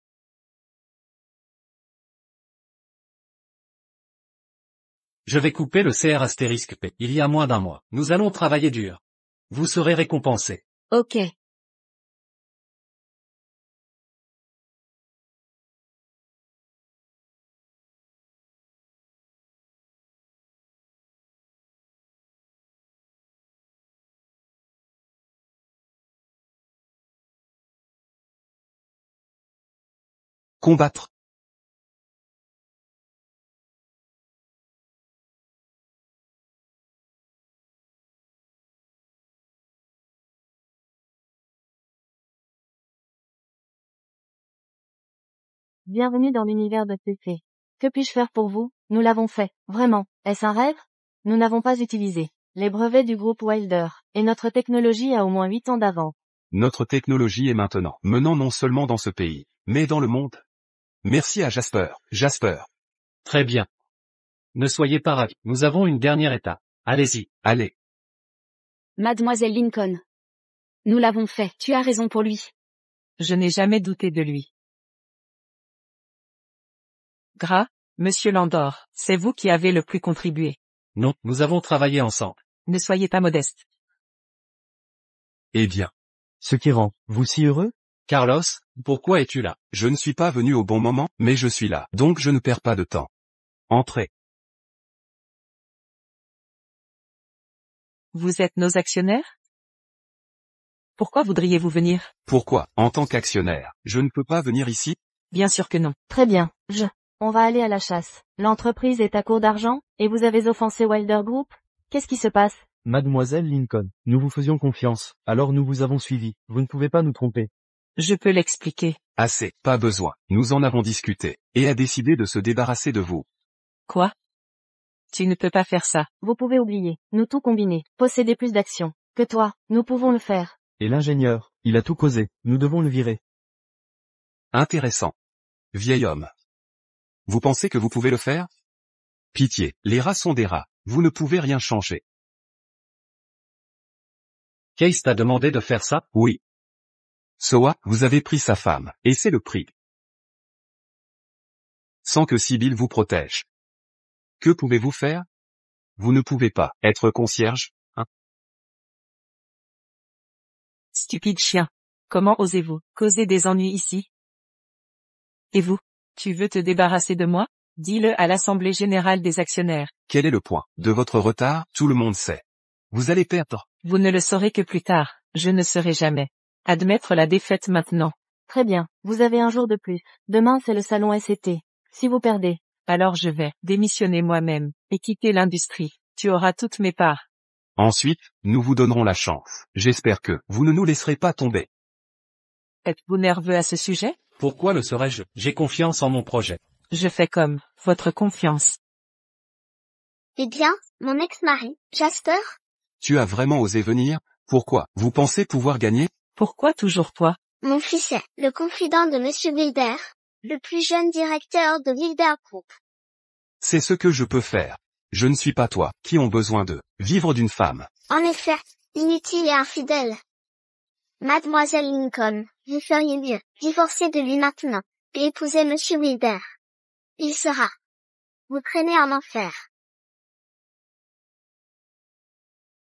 Je vais couper le CR*P. Il y a moins d'un mois. Nous allons travailler dur. Vous serez récompensé. Ok. Combattre. Bienvenue dans l'univers de CC. Que puis-je faire pour vous? Nous l'avons fait. Vraiment. Est-ce un rêve? Nous n'avons pas utilisé les brevets du groupe Wilder, et notre technologie a au moins 8 ans d'avance. Notre technologie est maintenant menant non seulement dans ce pays, mais dans le monde. Merci à Jasper. Jasper. Très bien. Ne soyez pas ravis. Nous avons une dernière étape. Allez-y. Allez. Mademoiselle Lincoln. Nous l'avons fait. Tu as raison pour lui. Je n'ai jamais douté de lui. Gras, Monsieur Landor, c'est vous qui avez le plus contribué. Non, nous avons travaillé ensemble. Ne soyez pas modeste. Eh bien. Ce qui rend vous si heureux? Carlos, pourquoi es-tu là? Je ne suis pas venu au bon moment, mais je suis là. Donc je ne perds pas de temps. Entrez. Vous êtes nos actionnaires? Pourquoi voudriez-vous venir? Pourquoi, en tant qu'actionnaire, je ne peux pas venir ici? Bien sûr que non. Très bien. On va aller à la chasse. L'entreprise est à court d'argent, et vous avez offensé Wilder Group? Qu'est-ce qui se passe? Mademoiselle Lincoln, nous vous faisions confiance, alors nous vous avons suivi. Vous ne pouvez pas nous tromper. Je peux l'expliquer. Assez, pas besoin. Nous en avons discuté, et a décidé de se débarrasser de vous. Quoi? Tu ne peux pas faire ça. Vous pouvez oublier. Nous tout combiner. Posséder plus d'actions que toi. Nous pouvons le faire. Et l'ingénieur, il a tout causé. Nous devons le virer. Intéressant. Vieil homme. Vous pensez que vous pouvez le faire? Pitié, les rats sont des rats. Vous ne pouvez rien changer. Case t'a demandé de faire ça? Oui. Soa, vous avez pris sa femme, et c'est le prix. Sans que Sibyl vous protège. Que pouvez-vous faire? Vous ne pouvez pas être concierge, hein? Stupide chien. Comment osez-vous causer des ennuis ici? Et vous? Tu veux te débarrasser de moi? Dis-le à l'Assemblée Générale des Actionnaires. Quel est le point de votre retard? Tout le monde sait. Vous allez perdre. Vous ne le saurez que plus tard. Je ne saurai jamais. Admettre la défaite maintenant. Très bien. Vous avez un jour de plus. Demain c'est le salon SCT. Si vous perdez. Alors je vais démissionner moi-même, et quitter l'industrie. Tu auras toutes mes parts. Ensuite, nous vous donnerons la chance. J'espère que vous ne nous laisserez pas tomber. Êtes-vous nerveux à ce sujet? Pourquoi le serais-je? J'ai confiance en mon projet. Je fais comme votre confiance. Eh bien, mon ex-mari, Jasper? Tu as vraiment osé venir? Pourquoi? Vous pensez pouvoir gagner? Pourquoi toujours toi? Mon fils est le confident de Monsieur Wilder, le plus jeune directeur de Wilder Group. C'est ce que je peux faire. Je ne suis pas toi, qui ont besoin de vivre d'une femme. En effet, inutile et infidèle. Mademoiselle Lincoln, vous feriez mieux, divorcer de lui maintenant, et épouser Monsieur Wilder. Il sera. Vous traînez en enfer.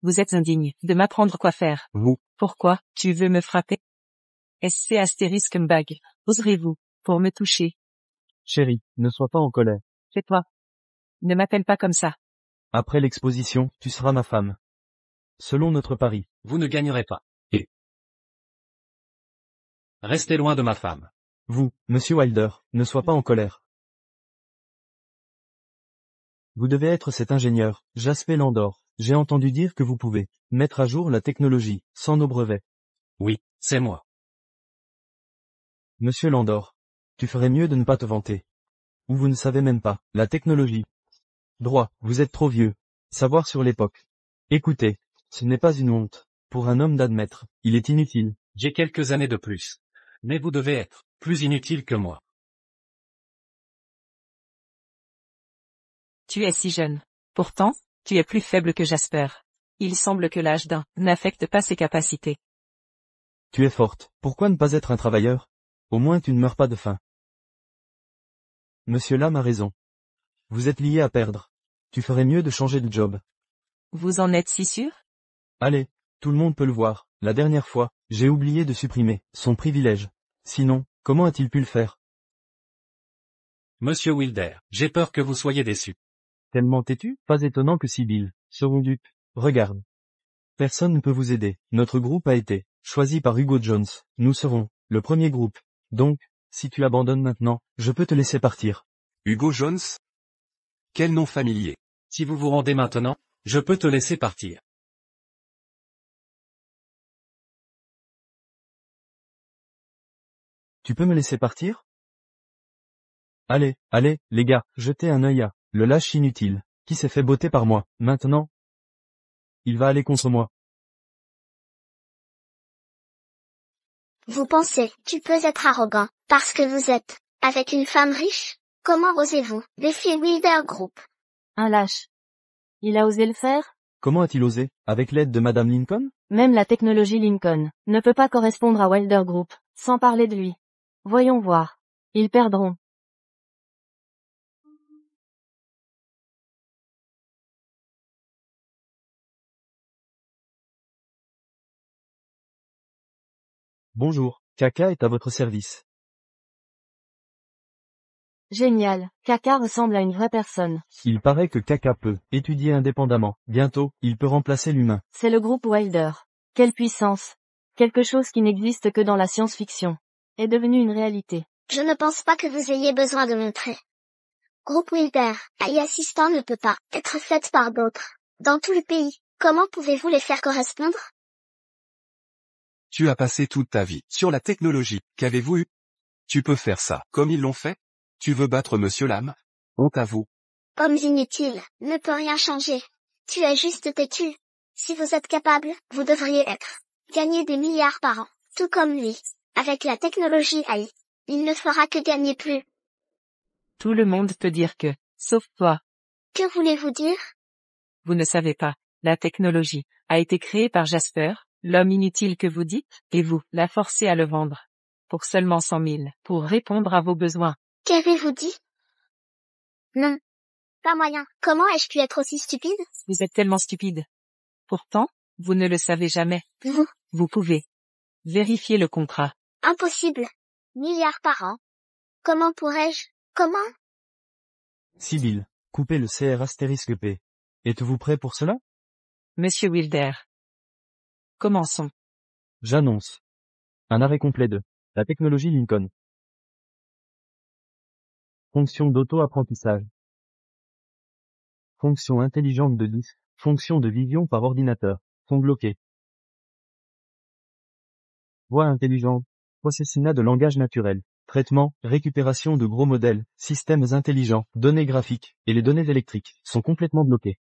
Vous êtes indigne de m'apprendre quoi faire. Vous, Pourquoi? Tu veux me frapper? SC astérisque bag. Oserez-vous, pour me toucher? Chérie, ne sois pas en colère. Tais-toi. Ne m'appelle pas comme ça. Après l'exposition, tu seras ma femme. Selon notre pari. Vous ne gagnerez pas. Et restez loin de ma femme. Vous, Monsieur Wilder, ne sois pas en colère. Vous devez être cet ingénieur, Jasper Landor. J'ai entendu dire que vous pouvez mettre à jour la technologie, sans nos brevets. Oui, c'est moi. Monsieur Landor, tu ferais mieux de ne pas te vanter. Ou vous ne savez même pas, la technologie. Droit, vous êtes trop vieux. Savoir sur l'époque. Écoutez, ce n'est pas une honte. Pour un homme d'admettre, il est inutile. J'ai quelques années de plus. Mais vous devez être plus inutile que moi. Tu es si jeune. Pourtant, tu es plus faible que Jasper. Il semble que l'âge d'un n'affecte pas ses capacités. Tu es forte, pourquoi ne pas être un travailleur? Au moins tu ne meurs pas de faim. Monsieur Lam a raison. Vous êtes lié à perdre. Tu ferais mieux de changer de job. Vous en êtes si sûr? Allez, tout le monde peut le voir. La dernière fois, j'ai oublié de supprimer son privilège. Sinon, comment a-t-il pu le faire? Monsieur Wilder, j'ai peur que vous soyez déçu. Tellement têtu? Pas étonnant que Sibyl seront dupes. Regarde. Personne ne peut vous aider. Notre groupe a été choisi par Hugo Jones. Nous serons le premier groupe. Donc, si tu abandonnes maintenant, je peux te laisser partir. Hugo Jones? Quel nom familier. Si vous vous rendez maintenant, je peux te laisser partir. Tu peux me laisser partir? Allez, allez, les gars, jetez un œil à le lâche inutile, qui s'est fait botter par moi. Maintenant, il va aller contre moi. Vous pensez, tu peux être arrogant, parce que vous êtes, avec une femme riche? Comment osez-vous, défier Wilder Group? Un lâche. Il a osé le faire? Comment a-t-il osé, avec l'aide de Madame Lincoln? Même la technologie Lincoln ne peut pas correspondre à Wilder Group, sans parler de lui. Voyons voir. Ils perdront. Bonjour, Kaka est à votre service. Génial, Kaka ressemble à une vraie personne. Il paraît que Kaka peut étudier indépendamment. Bientôt, il peut remplacer l'humain. C'est le groupe Wilder. Quelle puissance! Quelque chose qui n'existe que dans la science-fiction est devenu une réalité. Je ne pense pas que vous ayez besoin de montrer. Groupe Wilder, AI assistant ne peut pas être fait par d'autres. Dans tout le pays, comment pouvez-vous les faire correspondre? Tu as passé toute ta vie sur la technologie. Qu'avez-vous eu? Tu peux faire ça, comme ils l'ont fait? Tu veux battre Monsieur Lam? Honte à vous. Hommes inutiles, ne peut rien changer. Tu es juste têtu. Si vous êtes capable, vous devriez être. Gagner des milliards par an, tout comme lui. Avec la technologie AI, il ne fera que gagner plus. Tout le monde peut dire que, sauf toi. Que voulez-vous dire? Vous ne savez pas, la technologie a été créée par Jasper, l'homme inutile que vous dites, et vous la forcez à le vendre. Pour seulement 100 000, pour répondre à vos besoins. Qu'avez-vous dit? Non. Pas moyen. Comment ai-je pu être aussi stupide? Vous êtes tellement stupide. Pourtant, vous ne le savez jamais. Vous pouvez vérifier le contrat. Impossible. Milliards par an. Comment pourrais-je? Comment? Sibyl, coupez le CR astérisque P. Êtes-vous prêt pour cela? Monsieur Wilder. Commençons. J'annonce. Un arrêt complet de la technologie Lincoln. Fonction d'auto-apprentissage. Fonction intelligente de disque. Fonction de vision par ordinateur. Sont bloqués. Voix intelligente. Processinat de langage naturel. Traitement, récupération de gros modèles, systèmes intelligents, données graphiques, et les données électriques, sont complètement bloqués.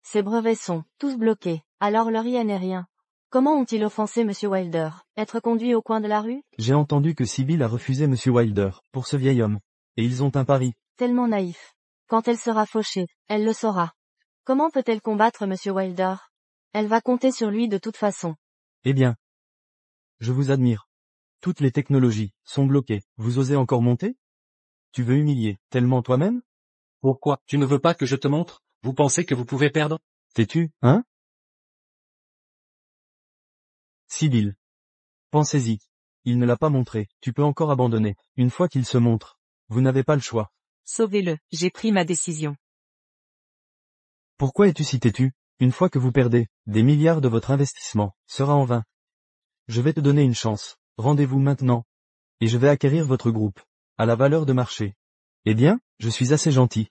Ces brevets sont tous bloqués, alors leur IA n'est rien. Comment ont-ils offensé Monsieur Wilder? Être conduit au coin de la rue? J'ai entendu que Sibyl a refusé Monsieur Wilder, pour ce vieil homme. Et ils ont un pari. Tellement naïf. Quand elle sera fauchée, elle le saura. Comment peut-elle combattre Monsieur Wilder? Elle va compter sur lui de toute façon. Eh bien. Je vous admire. Toutes les technologies sont bloquées. Vous osez encore monter? Tu veux humilier tellement toi-même? Pourquoi? Tu ne veux pas que je te montre? Vous pensez que vous pouvez perdre? T'es-tu, hein? Sibyl. Pensez-y. Il ne l'a pas montré, tu peux encore abandonner. Une fois qu'il se montre, vous n'avez pas le choix. Sauvez-le, j'ai pris ma décision. Pourquoi es-tu si têtu? Une fois que vous perdez, des milliards de votre investissement sera en vain. Je vais te donner une chance, rendez-vous maintenant. Et je vais acquérir votre groupe, à la valeur de marché. Eh bien, je suis assez gentil.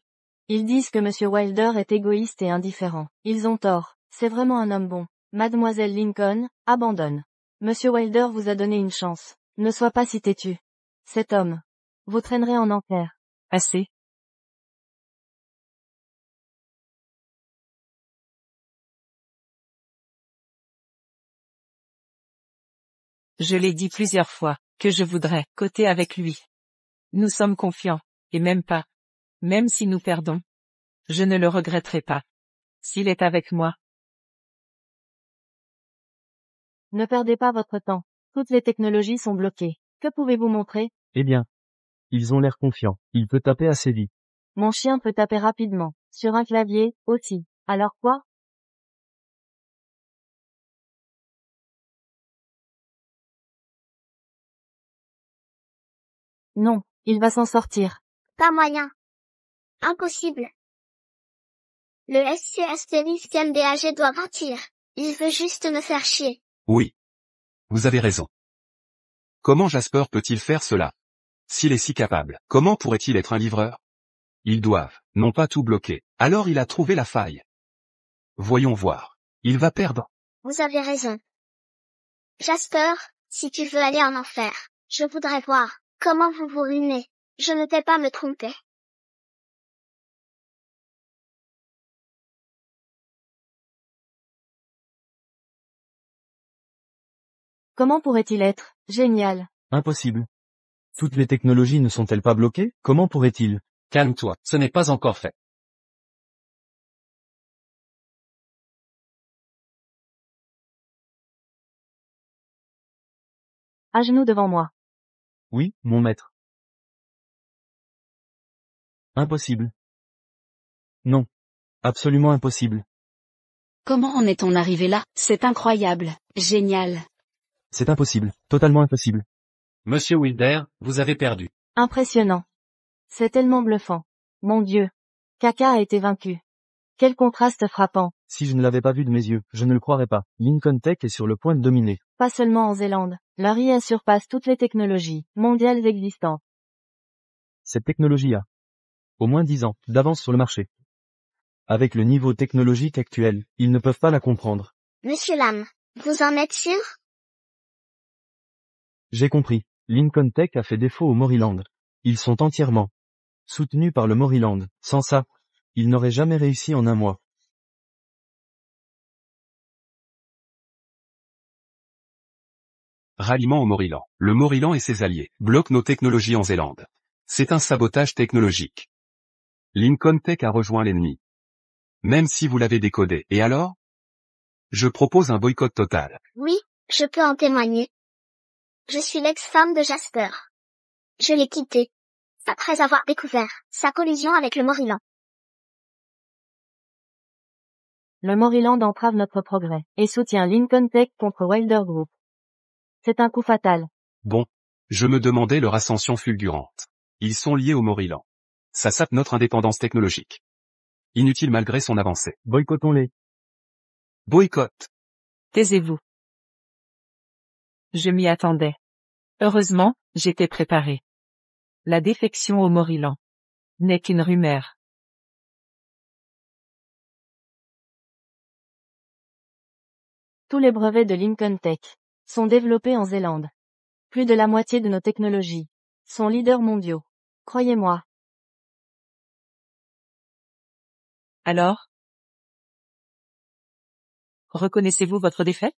Ils disent que Monsieur Wilder est égoïste et indifférent. Ils ont tort, c'est vraiment un homme bon. Mademoiselle Lincoln, abandonne. Monsieur Wilder vous a donné une chance. Ne sois pas si têtu. Cet homme. Vous traînerez en enfer. Assez. Je l'ai dit plusieurs fois, que je voudrais coter avec lui. Nous sommes confiants, et même pas. Même si nous perdons. Je ne le regretterai pas. S'il est avec moi. Ne perdez pas votre temps. Toutes les technologies sont bloquées. Que pouvez-vous montrer? Eh bien. Ils ont l'air confiants. Il peut taper assez vite. Mon chien peut taper rapidement. Sur un clavier, aussi. Alors quoi? Non, il va s'en sortir. Pas moyen. Impossible. Le SCSTLISCMDAG doit mentir. Il veut juste me faire chier. Oui. Vous avez raison. Comment Jasper peut-il faire cela? S'il est si capable, comment pourrait-il être un livreur? Ils doivent, non pas tout bloquer. Alors il a trouvé la faille. Voyons voir. Il va perdre. Vous avez raison. Jasper, si tu veux aller en enfer, je voudrais voir comment vous vous ruinez. Je ne vais pas me tromper. Comment pourrait-il être? Génial. Impossible. Toutes les technologies ne sont-elles pas bloquées? Comment pourrait-il? Calme-toi, ce n'est pas encore fait. À genoux devant moi. Oui, mon maître. Impossible. Non. Absolument impossible. Comment en est-on arrivé là? C'est incroyable. Génial. C'est impossible. Totalement impossible. Monsieur Wilder, vous avez perdu. Impressionnant. C'est tellement bluffant. Mon Dieu. Kaka a été vaincu. Quel contraste frappant. Si je ne l'avais pas vu de mes yeux, je ne le croirais pas. Lincoln Tech est sur le point de dominer. Pas seulement en Zélande. Leur IA surpasse toutes les technologies mondiales existantes. Cette technologie a au moins 10 ans d'avance sur le marché. Avec le niveau technologique actuel, ils ne peuvent pas la comprendre. Monsieur Lam, vous en êtes sûr? J'ai compris. Lincoln Tech a fait défaut au Moriland. Ils sont entièrement soutenus par le Moriland. Sans ça, ils n'auraient jamais réussi en un mois. Ralliement au Moriland. Le Moriland et ses alliés bloquent nos technologies en Zélande. C'est un sabotage technologique. Lincoln Tech a rejoint l'ennemi. Même si vous l'avez décodé. Et alors? Je propose un boycott total. Oui, je peux en témoigner. Je suis l'ex-femme de Jasper. Je l'ai quitté. Après avoir découvert sa collision avec le Moriland. Le Moriland entrave notre progrès et soutient Lincoln Tech contre Wilder Group. C'est un coup fatal. Bon. Je me demandais leur ascension fulgurante. Ils sont liés au Moriland. Ça sape notre indépendance technologique. Inutile malgré son avancée. Boycottons-les. Boycott. Taisez-vous. Je m'y attendais. Heureusement, j'étais préparé. La défection au Moriland n'est qu'une rumeur. Tous les brevets de Lincoln Tech sont développés en Zélande. Plus de la moitié de nos technologies sont leaders mondiaux. Croyez-moi. Alors? Reconnaissez-vous votre défaite?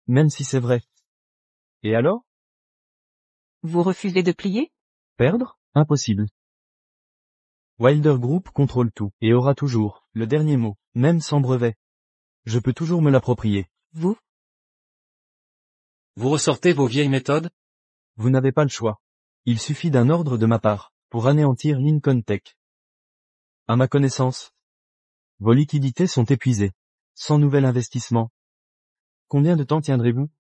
Même si c'est vrai. Et alors? Vous refusez de plier? Perdre? Impossible. Wilder Group contrôle tout, et aura toujours le dernier mot, même sans brevet. Je peux toujours me l'approprier. Vous? Vous ressortez vos vieilles méthodes? Vous n'avez pas le choix. Il suffit d'un ordre de ma part, pour anéantir Lincoln Tech. À ma connaissance, vos liquidités sont épuisées. Sans nouvel investissement. Combien de temps tiendrez-vous?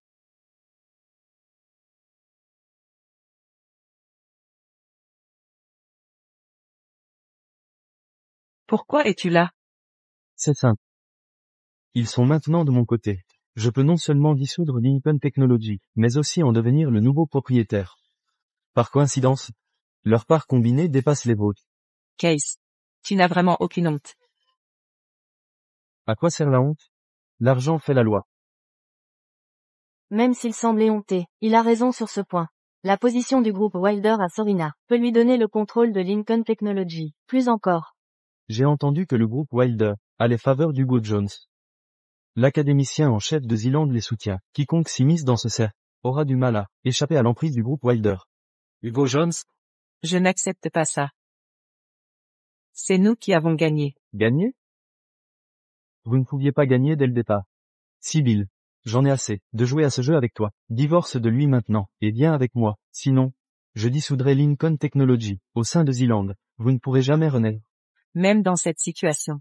Pourquoi es-tu là? C'est simple. Ils sont maintenant de mon côté. Je peux non seulement dissoudre Lincoln Technology, mais aussi en devenir le nouveau propriétaire. Par coïncidence, leurs parts combinées dépassent les vôtres. Case. Tu n'as vraiment aucune honte. À quoi sert la honte? L'argent fait la loi. Même s'il semble éhonté, il a raison sur ce point. La position du groupe Wilder à Sorina peut lui donner le contrôle de Lincoln Technology. Plus encore. J'ai entendu que le groupe Wilder a les faveurs d'Hugo Jones. L'académicien en chef de Zealand les soutient. Quiconque s'immisce dans ce cercle aura du mal à échapper à l'emprise du groupe Wilder. Hugo Jones? Je n'accepte pas ça. C'est nous qui avons gagné. Gagner? Vous ne pouviez pas gagner dès le départ. Sibyl, j'en ai assez de jouer à ce jeu avec toi. Divorce de lui maintenant, et viens avec moi. Sinon, je dissoudrai Lincoln Technology au sein de Zealand. Vous ne pourrez jamais renaître. Même dans cette situation.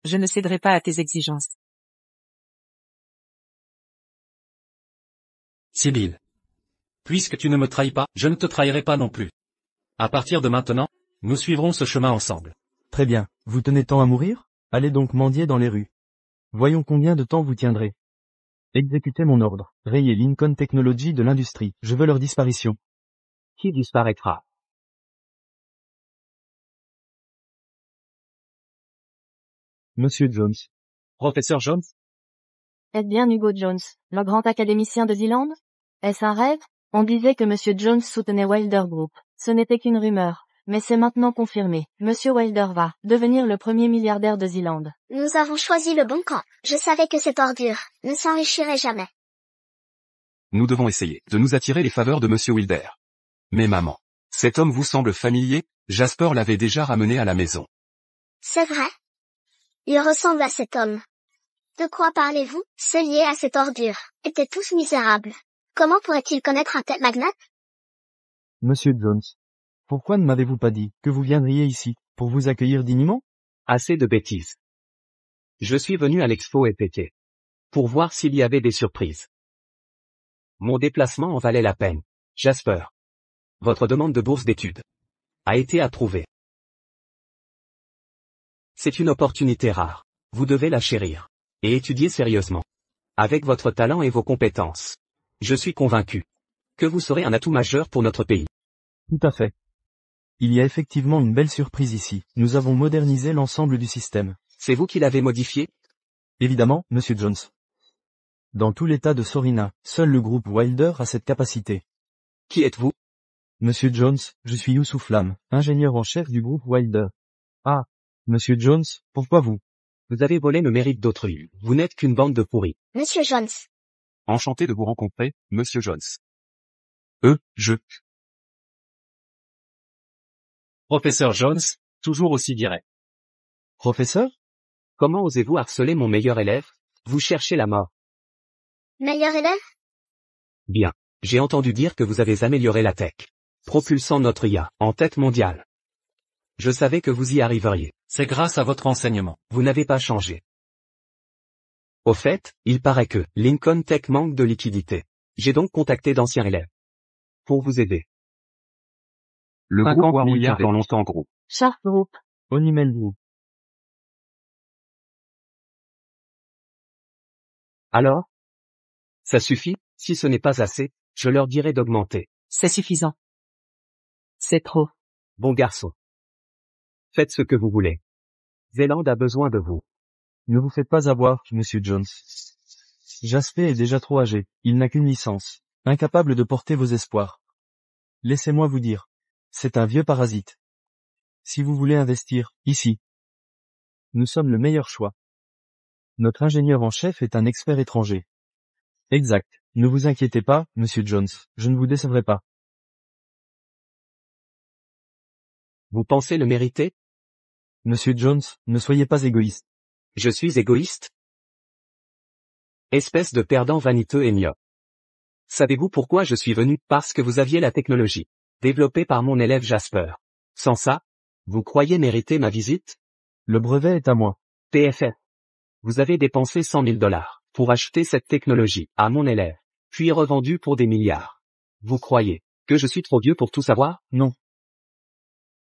Je ne céderai pas à tes exigences. Sibyl. Puisque tu ne me trahis pas, je ne te trahirai pas non plus. À partir de maintenant, nous suivrons ce chemin ensemble. Très bien, vous tenez tant à mourir? Allez donc mendier dans les rues. Voyons combien de temps vous tiendrez. Exécutez mon ordre. Rayez Lincoln Technology de l'industrie. Je veux leur disparition. Qui disparaîtra? Monsieur Jones. Professeur Jones? Êtes bien Hugo Jones, le grand académicien de Zealand? Est-ce un rêve? On disait que Monsieur Jones soutenait Wilder Group. Ce n'était qu'une rumeur. Mais c'est maintenant confirmé. Monsieur Wilder va devenir le premier milliardaire de Zealand. Nous avons choisi le bon camp. Je savais que cette ordure ne s'enrichirait jamais. Nous devons essayer de nous attirer les faveurs de Monsieur Wilder. Mais maman, cet homme vous semble familier? Jasper l'avait déjà ramené à la maison. C'est vrai. Il ressemble à cet homme. De quoi parlez-vous? Ceux liés à cette ordure étaient tous misérables. Comment pourrait-il connaître un tel magnate? Monsieur Jones. Pourquoi ne m'avez-vous pas dit que vous viendriez ici, pour vous accueillir dignement? Assez de bêtises. Je suis venu à l'expo EPT. Pour voir s'il y avait des surprises. Mon déplacement en valait la peine. Jasper. Votre demande de bourse d'études a été approuvée. C'est une opportunité rare. Vous devez la chérir. Et étudier sérieusement. Avec votre talent et vos compétences. Je suis convaincu que vous serez un atout majeur pour notre pays. Tout à fait. Il y a effectivement une belle surprise ici. Nous avons modernisé l'ensemble du système. C'est vous qui l'avez modifié? Évidemment, Monsieur Jones. Dans tout l'état de Sorina, seul le groupe Wilder a cette capacité. Qui êtes-vous? Monsieur Jones, je suis Youssouf Lam, ingénieur en chef du groupe Wilder. Ah, Monsieur Jones, pourquoi vous? Vous avez volé le mérite d'autrui. Vous n'êtes qu'une bande de pourris. Monsieur Jones. Enchanté de vous rencontrer, Monsieur Jones. Je... Professeur Jones, toujours aussi direct. Professeur? Comment osez-vous harceler mon meilleur élève? Vous cherchez la mort. Meilleur élève? Bien. J'ai entendu dire que vous avez amélioré la tech. Propulsant notre IA en tête mondiale. Je savais que vous y arriveriez. C'est grâce à votre enseignement. Vous n'avez pas changé. Au fait, il paraît que Lincoln Tech manque de liquidité. J'ai donc contacté d'anciens élèves. Pour vous aider. Le 50 groupe milliards Warwick dans longtemps gros. Sharp Group. Onimel Group. Alors? Ça suffit? Si ce n'est pas assez, je leur dirai d'augmenter. C'est suffisant. C'est trop. Bon garçon. Faites ce que vous voulez. Zealand a besoin de vous. Ne vous faites pas avoir, Monsieur Jones. Jasper est déjà trop âgé, il n'a qu'une licence, incapable de porter vos espoirs. Laissez-moi vous dire. C'est un vieux parasite. Si vous voulez investir, ici. Nous sommes le meilleur choix. Notre ingénieur en chef est un expert étranger. Exact. Ne vous inquiétez pas, Monsieur Jones, je ne vous décevrai pas. Vous pensez le mériter? Monsieur Jones, ne soyez pas égoïste. Je suis égoïste? Espèce de perdant vaniteux et myope. Savez-vous pourquoi je suis venu? Parce que vous aviez la technologie, développée par mon élève Jasper. Sans ça, vous croyez mériter ma visite? Le brevet est à moi. TFF. Vous avez dépensé 100 000 dollars pour acheter cette technologie à mon élève, puis revendu pour des milliards. Vous croyez que je suis trop vieux pour tout savoir? Non.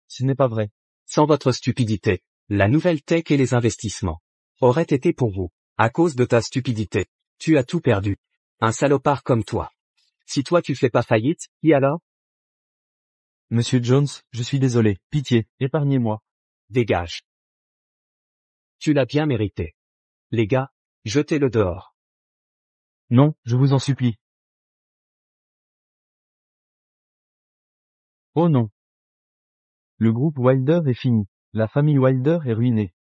Ce n'est pas vrai. Sans votre stupidité, la nouvelle tech et les investissements auraient été pour vous. À cause de ta stupidité, tu as tout perdu. Un salopard comme toi. Si toi tu fais pas faillite, qui alors? Monsieur Jones, je suis désolé. Pitié, épargnez-moi. Dégage. Tu l'as bien mérité. Les gars, jetez-le dehors. Non, je vous en supplie. Oh non. Le groupe Wilder est fini. La famille Wilder est ruinée.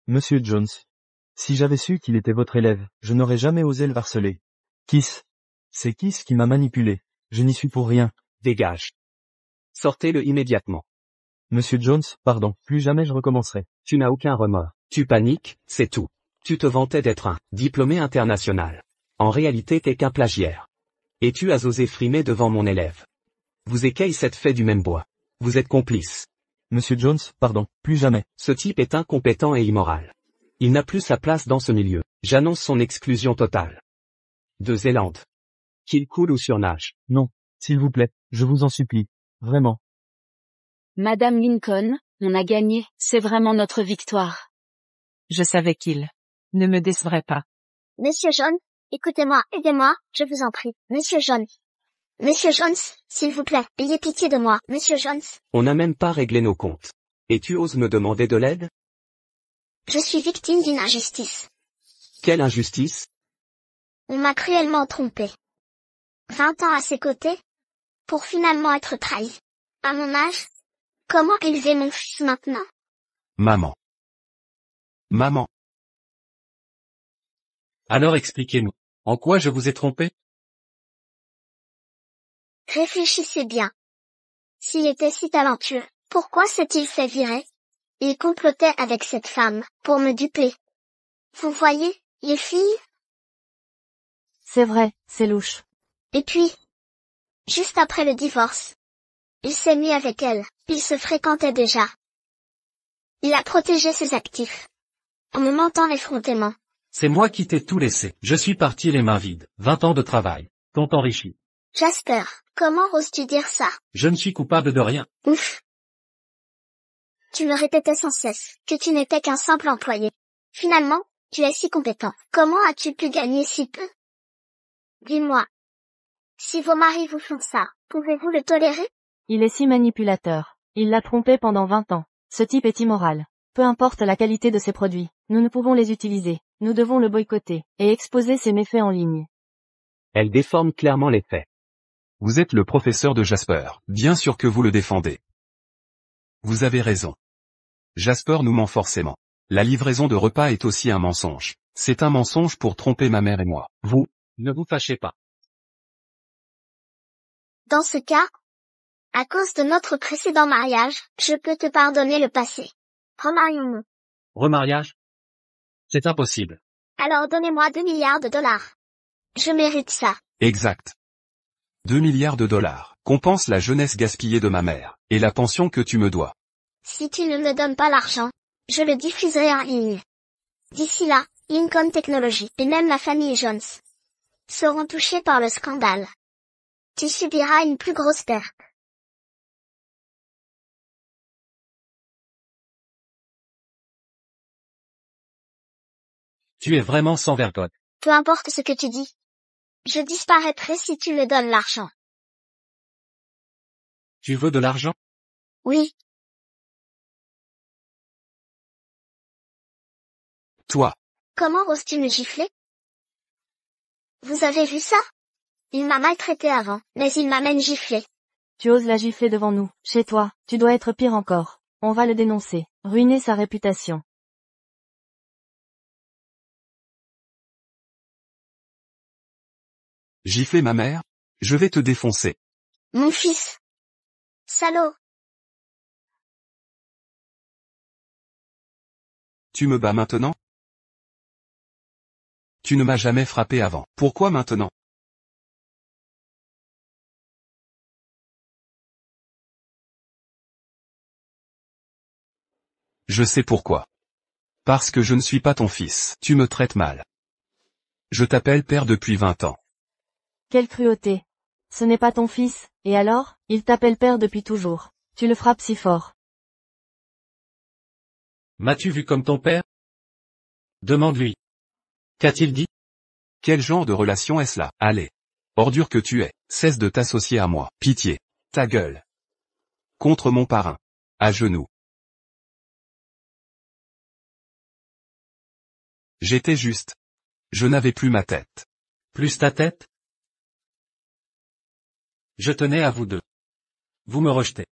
Monsieur Jones. Si j'avais su qu'il était votre élève, je n'aurais jamais osé le harceler. Kiss. C'est Kiss qui m'a manipulé. Je n'y suis pour rien. Dégage. Sortez-le immédiatement. Monsieur Jones, pardon, plus jamais je recommencerai. Tu n'as aucun remords. Tu paniques, c'est tout. Tu te vantais d'être un diplômé international. En réalité t'es qu'un plagiaire. Et tu as osé frimer devant mon élève. Vous écaillez cette fée du même bois. Vous êtes complice. Monsieur Jones, pardon, plus jamais. Ce type est incompétent et immoral. Il n'a plus sa place dans ce milieu. J'annonce son exclusion totale. De Zélande. Qu'il coule ou surnage. Non, s'il vous plaît, je vous en supplie. Vraiment. Madame Lincoln, on a gagné, c'est vraiment notre victoire. Je savais qu'il ne me décevrait pas. Monsieur Jones, écoutez-moi, aidez-moi, je vous en prie. Monsieur Jones. Monsieur Jones, s'il vous plaît, ayez pitié de moi. Monsieur Jones. On n'a même pas réglé nos comptes. Et tu oses me demander de l'aide? Je suis victime d'une injustice. Quelle injustice? On m'a cruellement trompé. 20 ans à ses côtés, pour finalement être trahi. À mon âge, comment élever mon fils maintenant? Maman. Maman. Alors expliquez-nous. En quoi je vous ai trompé? Réfléchissez bien. S'il était si talentueux, pourquoi s'est-il fait virer? Il complotait avec cette femme, pour me duper. Vous voyez, les filles? C'est vrai, c'est louche. Et puis, juste après le divorce, il s'est mis avec elle, ils se fréquentaient déjà. Il a protégé ses actifs. En me mentant effrontément. C'est moi qui t'ai tout laissé. Je suis parti les mains vides. 20 ans de travail. T'ont enrichi. Jasper, comment oses-tu dire ça? Je ne suis coupable de rien. Ouf. Tu me répétais sans cesse que tu n'étais qu'un simple employé. Finalement, tu es si compétent. Comment as-tu pu gagner si peu? Dis-moi. Si vos maris vous font ça, pouvez-vous le tolérer? Il est si manipulateur. Il l'a trompé pendant 20 ans. Ce type est immoral. Peu importe la qualité de ses produits, nous ne pouvons les utiliser. Nous devons le boycotter, et exposer ses méfaits en ligne. Elle déforme clairement les faits. Vous êtes le professeur de Jasper. Bien sûr que vous le défendez. Vous avez raison. Jasper nous ment forcément. La livraison de repas est aussi un mensonge. C'est un mensonge pour tromper ma mère et moi. Vous, ne vous fâchez pas. Dans ce cas, à cause de notre précédent mariage, je peux te pardonner le passé. Remarions-nous. Remariage? C'est impossible. Alors donnez-moi 2 milliards de dollars. Je mérite ça. Exact. 2 milliards de dollars. Compense la jeunesse gaspillée de ma mère, et la pension que tu me dois. Si tu ne me donnes pas l'argent, je le diffuserai en ligne. D'ici là, Lincoln Technology, et même la famille Jones, seront touchés par le scandale. Tu subiras une plus grosse perte. Tu es vraiment sans vergogne. Peu importe ce que tu dis. Je disparaîtrai si tu me donnes l'argent. Tu veux de l'argent? Oui. Toi. Comment oses-tu me gifler? Vous avez vu ça? Il m'a maltraité avant, mais il m'a même giflé. Tu oses la gifler devant nous, chez toi, tu dois être pire encore. On va le dénoncer, ruiner sa réputation. Gifler ma mère? Je vais te défoncer. Mon fils. Salaud. Tu me bats maintenant? Tu ne m'as jamais frappé avant. Pourquoi maintenant? Je sais pourquoi. Parce que je ne suis pas ton fils. Tu me traites mal. Je t'appelle père depuis 20 ans. Quelle cruauté. Ce n'est pas ton fils, et alors, il t'appelle père depuis toujours. Tu le frappes si fort. M'as-tu vu comme ton père? Demande-lui. Qu'a-t-il dit? Quel genre de relation est-ce là? Allez. Ordure que tu es, cesse de t'associer à moi. Pitié. Ta gueule. Contre mon parrain. À genoux. J'étais juste. Je n'avais plus ma tête. Plus ta tête? Je tenais à vous deux. Vous me rejetez.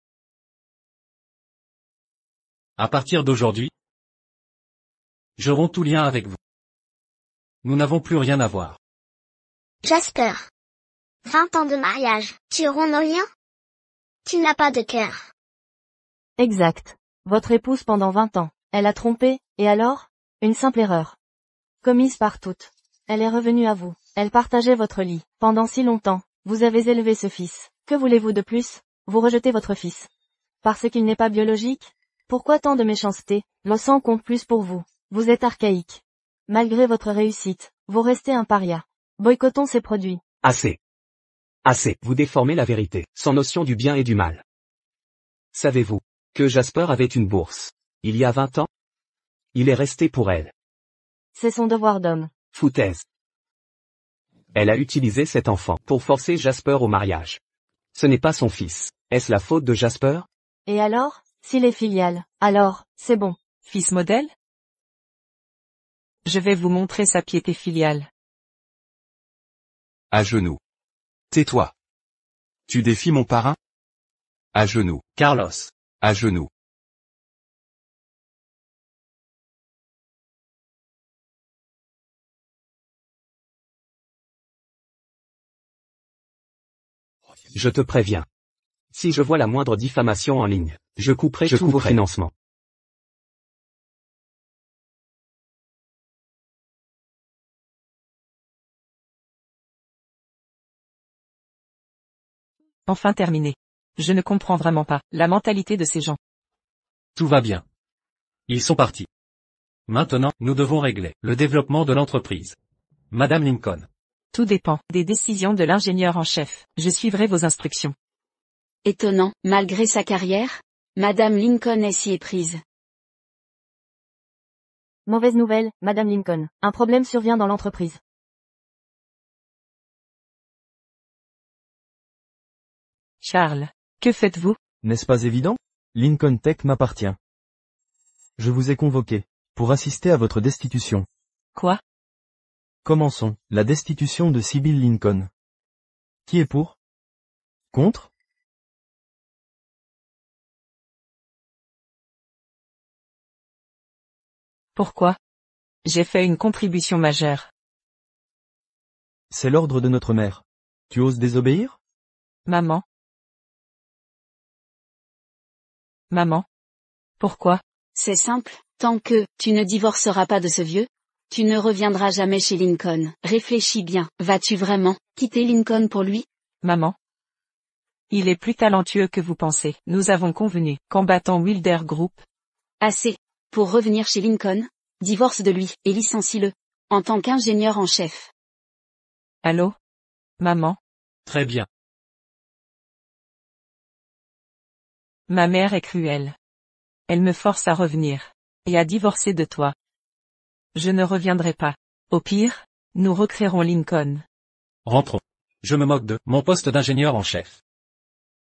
À partir d'aujourd'hui, je romps tout lien avec vous. Nous n'avons plus rien à voir. Jasper. 20 ans de mariage, tu romps nos liens? Tu n'as pas de cœur. Exact. Votre épouse pendant 20 ans. Elle a trompé, et alors? Une simple erreur. Commise par toutes. Elle est revenue à vous. Elle partageait votre lit. Pendant si longtemps, vous avez élevé ce fils. Que voulez-vous de plus? Vous rejetez votre fils. Parce qu'il n'est pas biologique? Pourquoi tant de méchanceté? Le sang compte plus pour vous. Vous êtes archaïque. Malgré votre réussite, vous restez un paria. Boycottons ces produits. Assez. Assez. Vous déformez la vérité, sans notion du bien et du mal. Savez-vous que Jasper avait une bourse il y a 20 ans? Il est resté pour elle. C'est son devoir d'homme. Foutaise. Elle a utilisé cet enfant pour forcer Jasper au mariage. Ce n'est pas son fils. Est-ce la faute de Jasper? Et alors? S'il est filial, alors, c'est bon. Fils modèle? Je vais vous montrer sa piété filiale. À genoux. Tais-toi. Tu défies mon parrain? À genoux. Carlos. À genoux. Je te préviens. Si je vois la moindre diffamation en ligne, je couperai tous vos financements. Enfin terminé. Je ne comprends vraiment pas la mentalité de ces gens. Tout va bien. Ils sont partis. Maintenant, nous devons régler le développement de l'entreprise. Madame Lincoln. Tout dépend des décisions de l'ingénieur en chef. Je suivrai vos instructions. Étonnant, malgré sa carrière, Madame Lincoln est si éprise. Mauvaise nouvelle, Madame Lincoln. Un problème survient dans l'entreprise. Charles, que faites-vous? N'est-ce pas évident? Lincoln Tech m'appartient. Je vous ai convoqué pour assister à votre destitution. Quoi? Commençons. La destitution de Sybil Lincoln. Qui est pour? Contre? Pourquoi? J'ai fait une contribution majeure. C'est l'ordre de notre mère. Tu oses désobéir? Maman? Maman? Pourquoi? C'est simple, tant que tu ne divorceras pas de ce vieux, tu ne reviendras jamais chez Lincoln. Réfléchis bien, vas-tu vraiment quitter Lincoln pour lui? Maman? Il est plus talentueux que vous pensez. Nous avons convenu, combattant Wilder Group. Assez. Pour revenir chez Lincoln, divorce de lui, et licencie-le. En tant qu'ingénieur en chef. Allô? Maman? Très bien. Ma mère est cruelle. Elle me force à revenir. Et à divorcer de toi. Je ne reviendrai pas. Au pire, nous recréerons Lincoln. Rentrons. Je me moque de mon poste d'ingénieur en chef.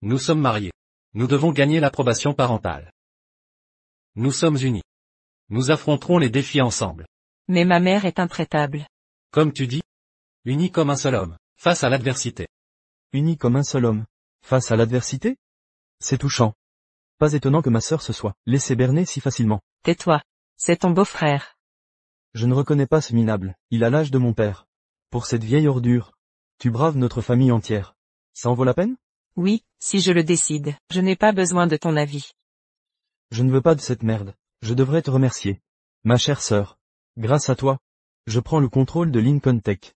Nous sommes mariés. Nous devons gagner l'approbation parentale. Nous sommes unis. Nous affronterons les défis ensemble. Mais ma mère est intraitable. Comme tu dis, unis comme un seul homme, face à l'adversité. Unis comme un seul homme. Face à l'adversité? C'est touchant. Pas étonnant que ma sœur se soit laissée berner si facilement. Tais-toi. C'est ton beau-frère. Je ne reconnais pas ce minable. Il a l'âge de mon père. Pour cette vieille ordure, tu braves notre famille entière. Ça en vaut la peine? Oui, si je le décide. Je n'ai pas besoin de ton avis. Je ne veux pas de cette merde. Je devrais te remercier. Ma chère sœur. Grâce à toi, je prends le contrôle de Lincoln Tech.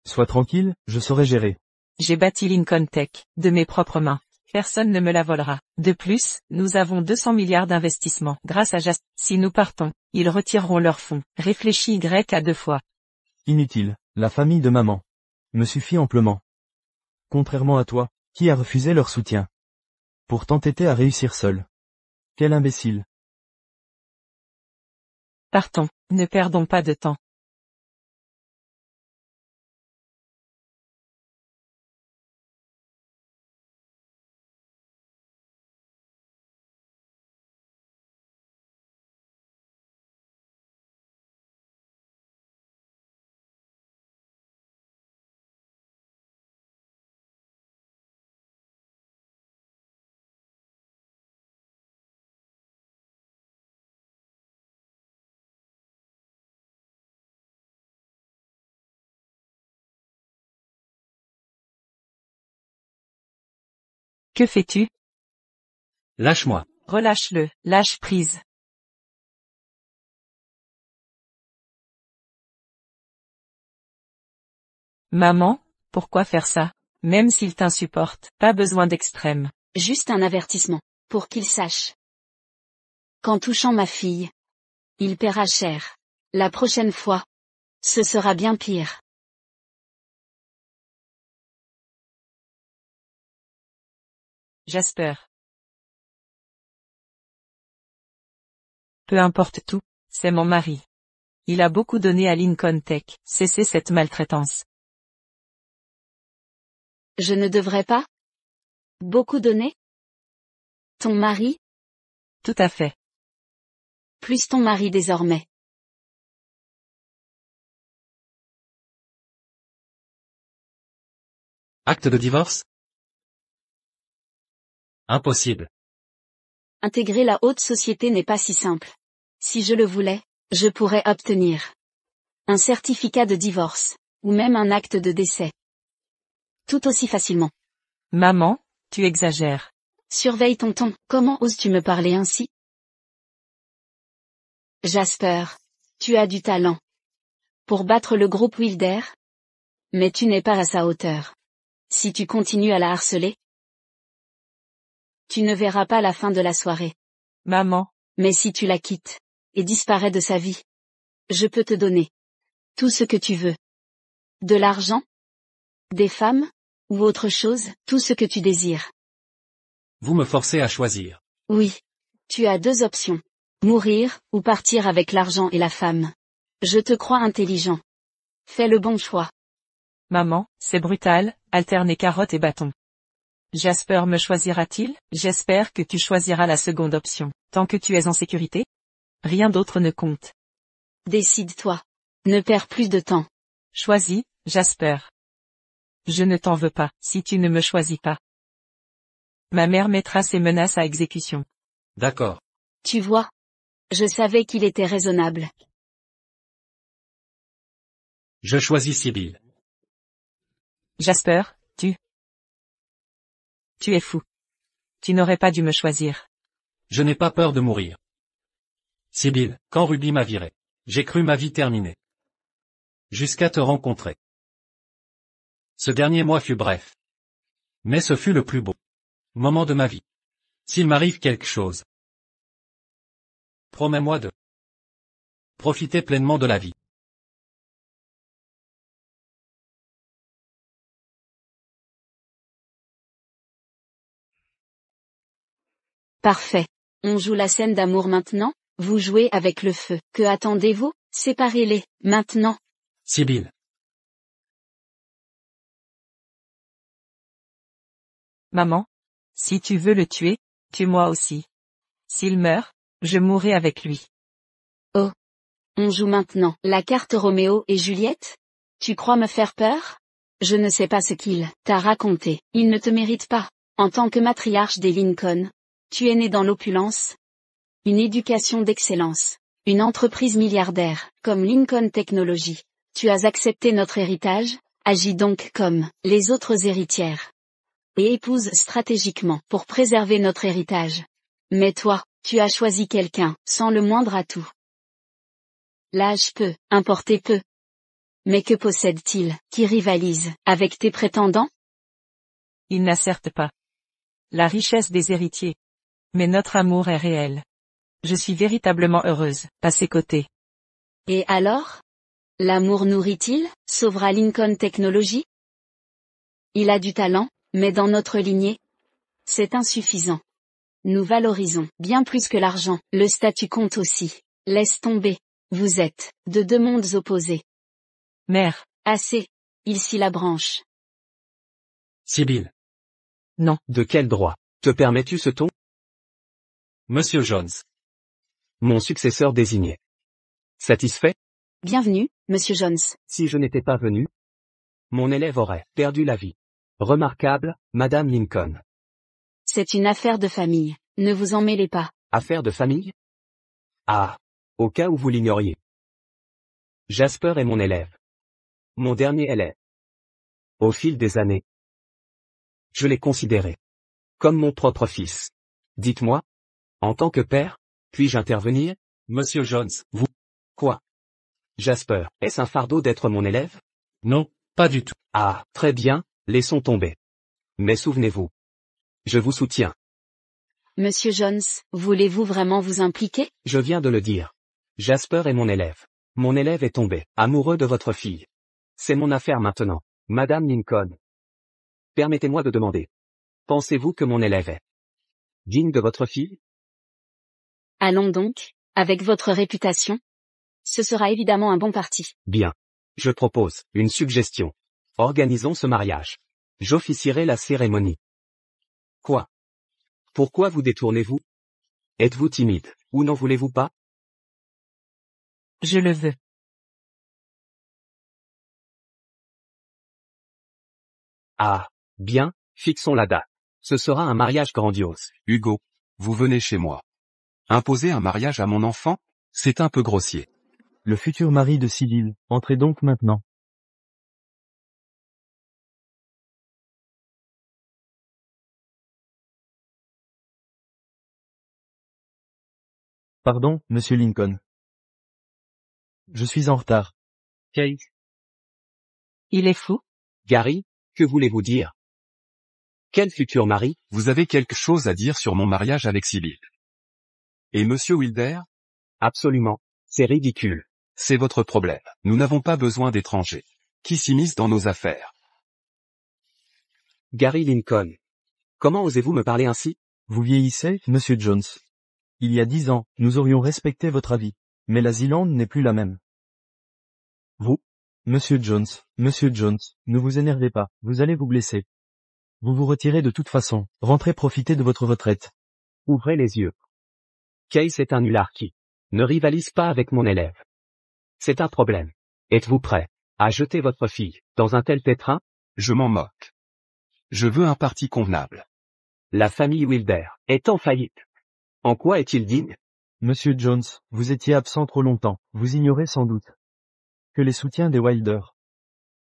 Sois tranquille, je saurai gérer. J'ai bâti Lincoln Tech, de mes propres mains. Personne ne me la volera. De plus, nous avons 200 milliards d'investissements. Grâce à Jasper, si nous partons, ils retireront leurs fonds. Réfléchis Y à 2 fois. Inutile, la famille de maman me suffit amplement. Contrairement à toi, qui a refusé leur soutien pour t'entêter à réussir seul. Quel imbécile. Partons, ne perdons pas de temps. Que fais-tu? Lâche-moi. Relâche-le, lâche prise. Maman, pourquoi faire ça? Même s'il t'insupporte, pas besoin d'extrême. Juste un avertissement, pour qu'il sache. Qu'en touchant ma fille, il paiera cher. La prochaine fois, ce sera bien pire. Jasper. Peu importe tout, c'est mon mari. Il a beaucoup donné à Lincoln Tech. Cessez cette maltraitance. Je ne devrais pas? Beaucoup donner? Ton mari? Tout à fait. Plus ton mari désormais. Acte de divorce? Impossible. Intégrer la haute société n'est pas si simple. Si je le voulais, je pourrais obtenir un certificat de divorce, ou même un acte de décès. Tout aussi facilement. Maman, tu exagères. Surveille ton ton, comment oses-tu me parler ainsi? Jasper, tu as du talent. Pour battre le groupe Wilder? Mais tu n'es pas à sa hauteur. Si tu continues à la harceler, tu ne verras pas la fin de la soirée. Maman. Mais si tu la quittes, et disparais de sa vie, je peux te donner tout ce que tu veux. De l'argent? Des femmes? Ou autre chose, tout ce que tu désires. Vous me forcez à choisir. Oui. Tu as 2 options. Mourir, ou partir avec l'argent et la femme. Je te crois intelligent. Fais le bon choix. Maman, c'est brutal, alterner carotte et bâton. Jasper me choisira-t-il? J'espère que tu choisiras la seconde option. Tant que tu es en sécurité? Rien d'autre ne compte. Décide-toi. Ne perds plus de temps. Choisis, Jasper. Je ne t'en veux pas, si tu ne me choisis pas. Ma mère mettra ses menaces à exécution. D'accord. Tu vois? Je savais qu'il était raisonnable. Je choisis Sibylle. Jasper, tu es fou. Tu n'aurais pas dû me choisir. Je n'ai pas peur de mourir. Sibylle, quand Ruby m'a viré, j'ai cru ma vie terminée. Jusqu'à te rencontrer. Ce dernier mois fut bref. Mais ce fut le plus beau moment de ma vie. S'il m'arrive quelque chose, promets-moi de profiter pleinement de la vie. Parfait. On joue la scène d'amour maintenant? Vous jouez avec le feu. Que attendez-vous? Séparez-les, maintenant. Sibylle. Maman. Si tu veux le tuer, tue-moi aussi. S'il meurt, je mourrai avec lui. Oh. On joue maintenant la carte Roméo et Juliette? Tu crois me faire peur? Je ne sais pas ce qu'il t'a raconté. Il ne te mérite pas. En tant que matriarche des Lincoln, tu es né dans l'opulence. Une éducation d'excellence. Une entreprise milliardaire, comme Lincoln Technology. Tu as accepté notre héritage, agis donc comme les autres héritières. Et épouse stratégiquement pour préserver notre héritage. Mais toi, tu as choisi quelqu'un, sans le moindre atout. L'âge peut importer peu. Mais que possède-t-il, qui rivalise avec tes prétendants? Il n'a certes pas La richesse des héritiers. Mais notre amour est réel. Je suis véritablement heureuse, à ses côtés. Et alors? L'amour nourrit-il, sauvera Lincoln Technology? Il a du talent, mais dans notre lignée, c'est insuffisant. Nous valorisons bien plus que l'argent. Le statut compte aussi. Laisse tomber. Vous êtes de deux mondes opposés. Mère. Assez. Il scie la branche. Sibyl. Non. De quel droit? Te permets-tu ce ton? Monsieur Jones. Mon successeur désigné. Satisfait? Bienvenue, Monsieur Jones. Si je n'étais pas venu, mon élève aurait perdu la vie. Remarquable, Madame Lincoln. C'est une affaire de famille. Ne vous en mêlez pas. Affaire de famille? Ah. Au cas où vous l'ignoriez. Jasper est mon élève. Mon dernier élève. Au fil des années, je l'ai considéré comme mon propre fils. Dites-moi, en tant que père, puis-je intervenir? Monsieur Jones, vous? Quoi? Jasper, est-ce un fardeau d'être mon élève? Non, pas du tout. Ah, très bien, laissons tomber. Mais souvenez-vous. Je vous soutiens. Monsieur Jones, voulez-vous vraiment vous impliquer? Je viens de le dire. Jasper est mon élève. Mon élève est tombé amoureux de votre fille. C'est mon affaire maintenant. Madame Lincoln. Permettez-moi de demander. Pensez-vous que mon élève est digne de votre fille? Allons donc, avec votre réputation. Ce sera évidemment un bon parti. Bien. Je propose une suggestion. Organisons ce mariage. J'officierai la cérémonie. Quoi? Pourquoi vous détournez-vous? Êtes-vous timide, ou n'en voulez-vous pas? Je le veux. Ah, bien, fixons la date. Ce sera un mariage grandiose. Hugo, vous venez chez moi. Imposer un mariage à mon enfant, c'est un peu grossier. Le futur mari de Sibyl, entrez donc maintenant. Pardon, Monsieur Lincoln. Je suis en retard. Kate. Il est fou? Gary, que voulez-vous dire? Quel futur mari? Vous avez quelque chose à dire sur mon mariage avec Sibyl. Et Monsieur Wilder? Absolument. C'est ridicule. C'est votre problème. Nous n'avons pas besoin d'étrangers qui s'immiscent dans nos affaires. Gary Lincoln. Comment osez-vous me parler ainsi? Vous vieillissez, Monsieur Jones. Il y a 10 ans, nous aurions respecté votre avis. Mais la Zélande n'est plus la même. Vous? Monsieur Jones, ne vous énervez pas, vous allez vous blesser. Vous vous retirez de toute façon, rentrez profiter de votre retraite. Ouvrez les yeux. Case est un nulard qui ne rivalise pas avec mon élève. C'est un problème. Êtes-vous prêt à jeter votre fille dans un tel pétrin? Je m'en moque. Je veux un parti convenable. La famille Wilder est en faillite. En quoi est-il digne? Monsieur Jones, vous étiez absent trop longtemps, vous ignorez sans doute que les soutiens des Wilder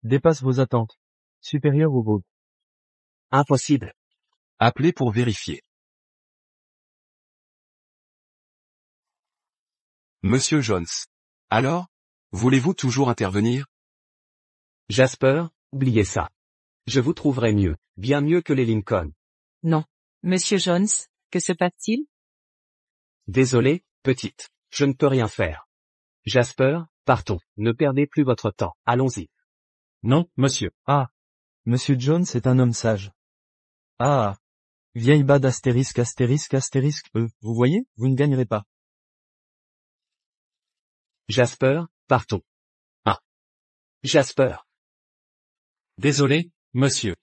dépassent vos attentes, supérieures aux vôtres. Impossible. Appelez pour vérifier. Monsieur Jones. Alors? Voulez-vous toujours intervenir? Jasper, oubliez ça. Je vous trouverai mieux, bien mieux que les Lincoln. Non. Monsieur Jones, que se passe-t-il? Désolé, petite. Je ne peux rien faire. Jasper, partons. Ne perdez plus votre temps. Allons-y. Non, monsieur. Ah. Monsieur Jones est un homme sage. Ah. Vieille bad astérisque. Vous voyez, vous ne gagnerez pas. Jasper, partons. Ah. Jasper. Désolé, monsieur.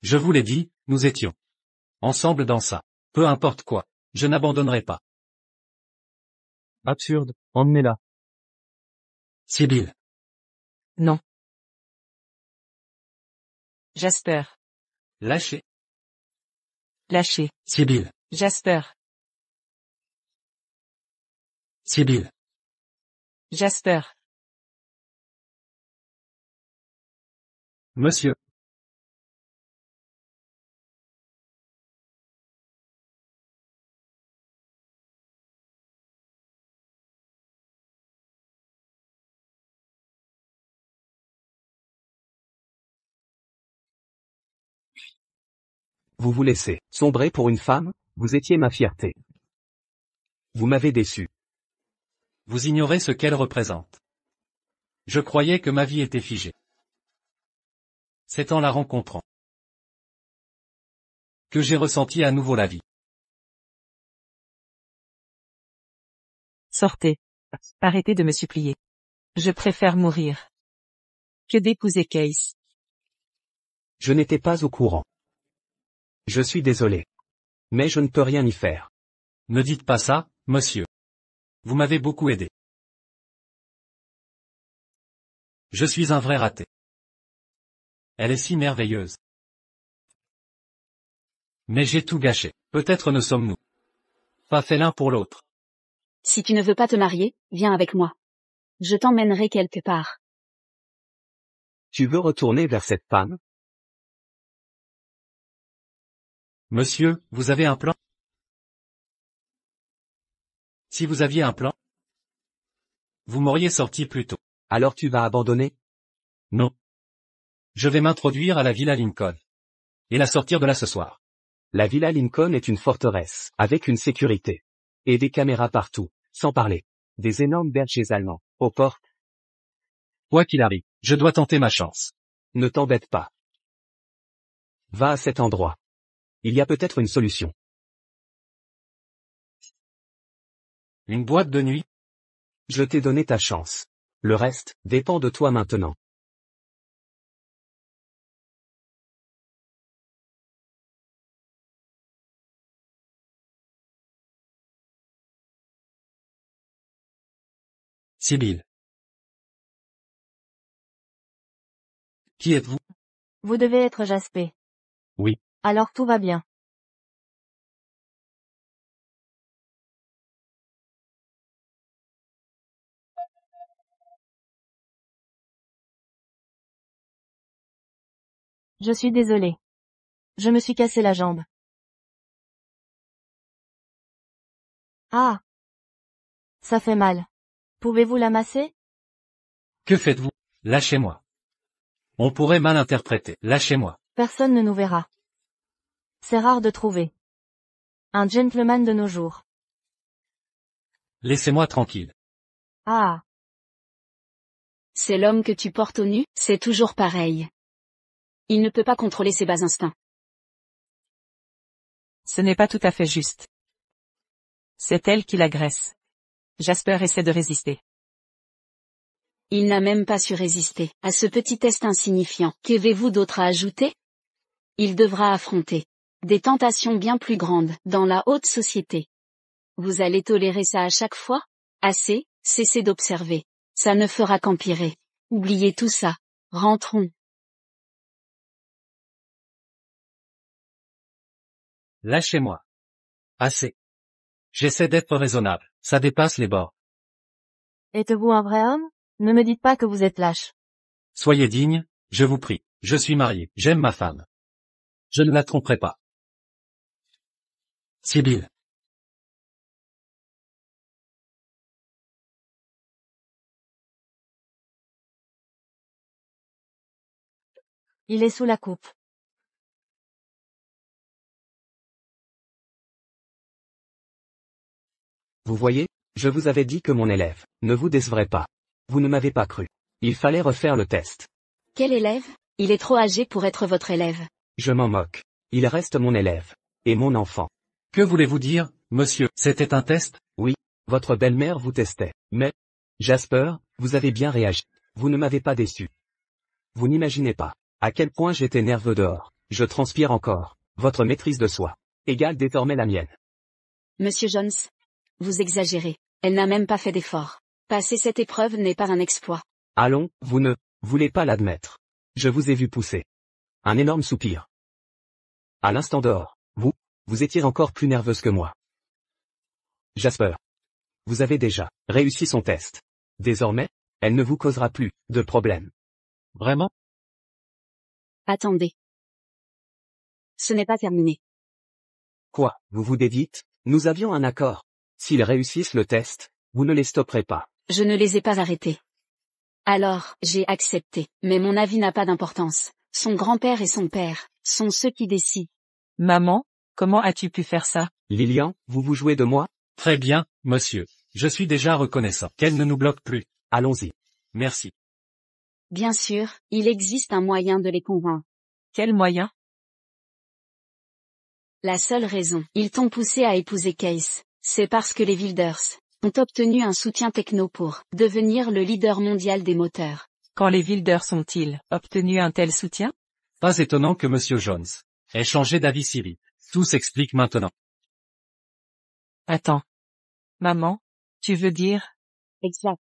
Je vous l'ai dit, nous étions ensemble dans ça. Peu importe quoi, je n'abandonnerai pas. Absurde, emmenez-la. Sibyl. Non. Jasper. Lâchez. Lâchez. Sibyl. Jasper. Sibyl. Jasper. Monsieur. vous vous laissez sombrer pour une femme, vous étiez ma fierté. Vous m'avez déçu. Vous ignorez ce qu'elle représente. Je croyais que ma vie était figée. C'est en la rencontrant que j'ai ressenti à nouveau la vie. Sortez. Arrêtez de me supplier. Je préfère mourir que d'épouser Case. Je n'étais pas au courant. Je suis désolé. Mais je ne peux rien y faire. Ne dites pas ça, monsieur. Vous m'avez beaucoup aidé. Je suis un vrai raté. Elle est si merveilleuse. Mais j'ai tout gâché. Peut-être ne sommes-nous pas faits l'un pour l'autre. Si tu ne veux pas te marier, viens avec moi. Je t'emmènerai quelque part. Tu veux retourner vers cette femme? Monsieur, vous avez un plan? Si vous aviez un plan, vous m'auriez sorti plus tôt. Alors tu vas abandonner? Non. Je vais m'introduire à la Villa Lincoln. Et la sortir de là ce soir. La Villa Lincoln est une forteresse, avec une sécurité. Et des caméras partout, sans parler. Des énormes bergers allemands, aux portes. Quoi qu'il arrive, je dois tenter ma chance. Ne t'embête pas. Va à cet endroit. Il y a peut-être une solution. Une boîte de nuit? Je t'ai donné ta chance. Le reste dépend de toi maintenant. Sibylle. Qui êtes-vous? Vous devez être Jasper. Oui. Alors tout va bien. Je suis désolée. Je me suis cassé la jambe. Ah. Ça fait mal. Pouvez-vous la masser? Que faites-vous? Lâchez-moi. On pourrait mal interpréter. Lâchez-moi. Personne ne nous verra. C'est rare de trouver un gentleman de nos jours. Laissez-moi tranquille. Ah. C'est l'homme que tu portes au nu, c'est toujours pareil. Il ne peut pas contrôler ses bas instincts. Ce n'est pas tout à fait juste. C'est elle qui l'agresse. Jasper essaie de résister. Il n'a même pas su résister à ce petit test insignifiant. Qu'avez-vous d'autre à ajouter? Il devra affronter des tentations bien plus grandes dans la haute société. Vous allez tolérer ça à chaque fois? Assez, cessez d'observer. Ça ne fera qu'empirer. Oubliez tout ça. Rentrons. Lâchez-moi. Assez. J'essaie d'être raisonnable. Ça dépasse les bords. Êtes-vous un vrai homme? Ne me dites pas que vous êtes lâche. Soyez digne, je vous prie. Je suis marié, j'aime ma femme. Je ne la tromperai pas. Sibylle. Il est sous la coupe. Vous voyez, je vous avais dit que mon élève ne vous décevrait pas. Vous ne m'avez pas cru. Il fallait refaire le test. Quel élève? Il est trop âgé pour être votre élève. Je m'en moque. Il reste mon élève. Et mon enfant. Que voulez-vous dire, monsieur? C'était un test? Oui, votre belle-mère vous testait. Mais, Jasper, vous avez bien réagi. Vous ne m'avez pas déçu. Vous n'imaginez pas à quel point j'étais nerveux dehors. Je transpire encore. Votre maîtrise de soi égale désormais la mienne. Monsieur Jones. Vous exagérez. Elle n'a même pas fait d'effort. Passer cette épreuve n'est pas un exploit. Allons, vous ne voulez pas l'admettre. Je vous ai vu pousser un énorme soupir. À l'instant dehors, vous étiez encore plus nerveuse que moi. Jasper. Vous avez déjà réussi son test. Désormais, elle ne vous causera plus de problème. Vraiment? Attendez. Ce n'est pas terminé. Quoi, vous vous dédites? Nous avions un accord. S'ils réussissent le test, vous ne les stopperez pas. Je ne les ai pas arrêtés. Alors, j'ai accepté. Mais mon avis n'a pas d'importance. Son grand-père et son père sont ceux qui décident. Maman, comment as-tu pu faire ça? Lilian, vous vous jouez de moi? Très bien, monsieur. Je suis déjà reconnaissant qu'elle ne nous bloque plus. Allons-y. Merci. Bien sûr, il existe un moyen de les convaincre. Quel moyen? La seule raison, ils t'ont poussé à épouser Case, c'est parce que les Wilders ont obtenu un soutien techno pour devenir le leader mondial des moteurs. Quand les Wilders ont-ils obtenu un tel soutien? Pas étonnant que monsieur Jones ait changé d'avis si vite. Tout s'explique maintenant. Attends. Maman, tu veux dire? Exact.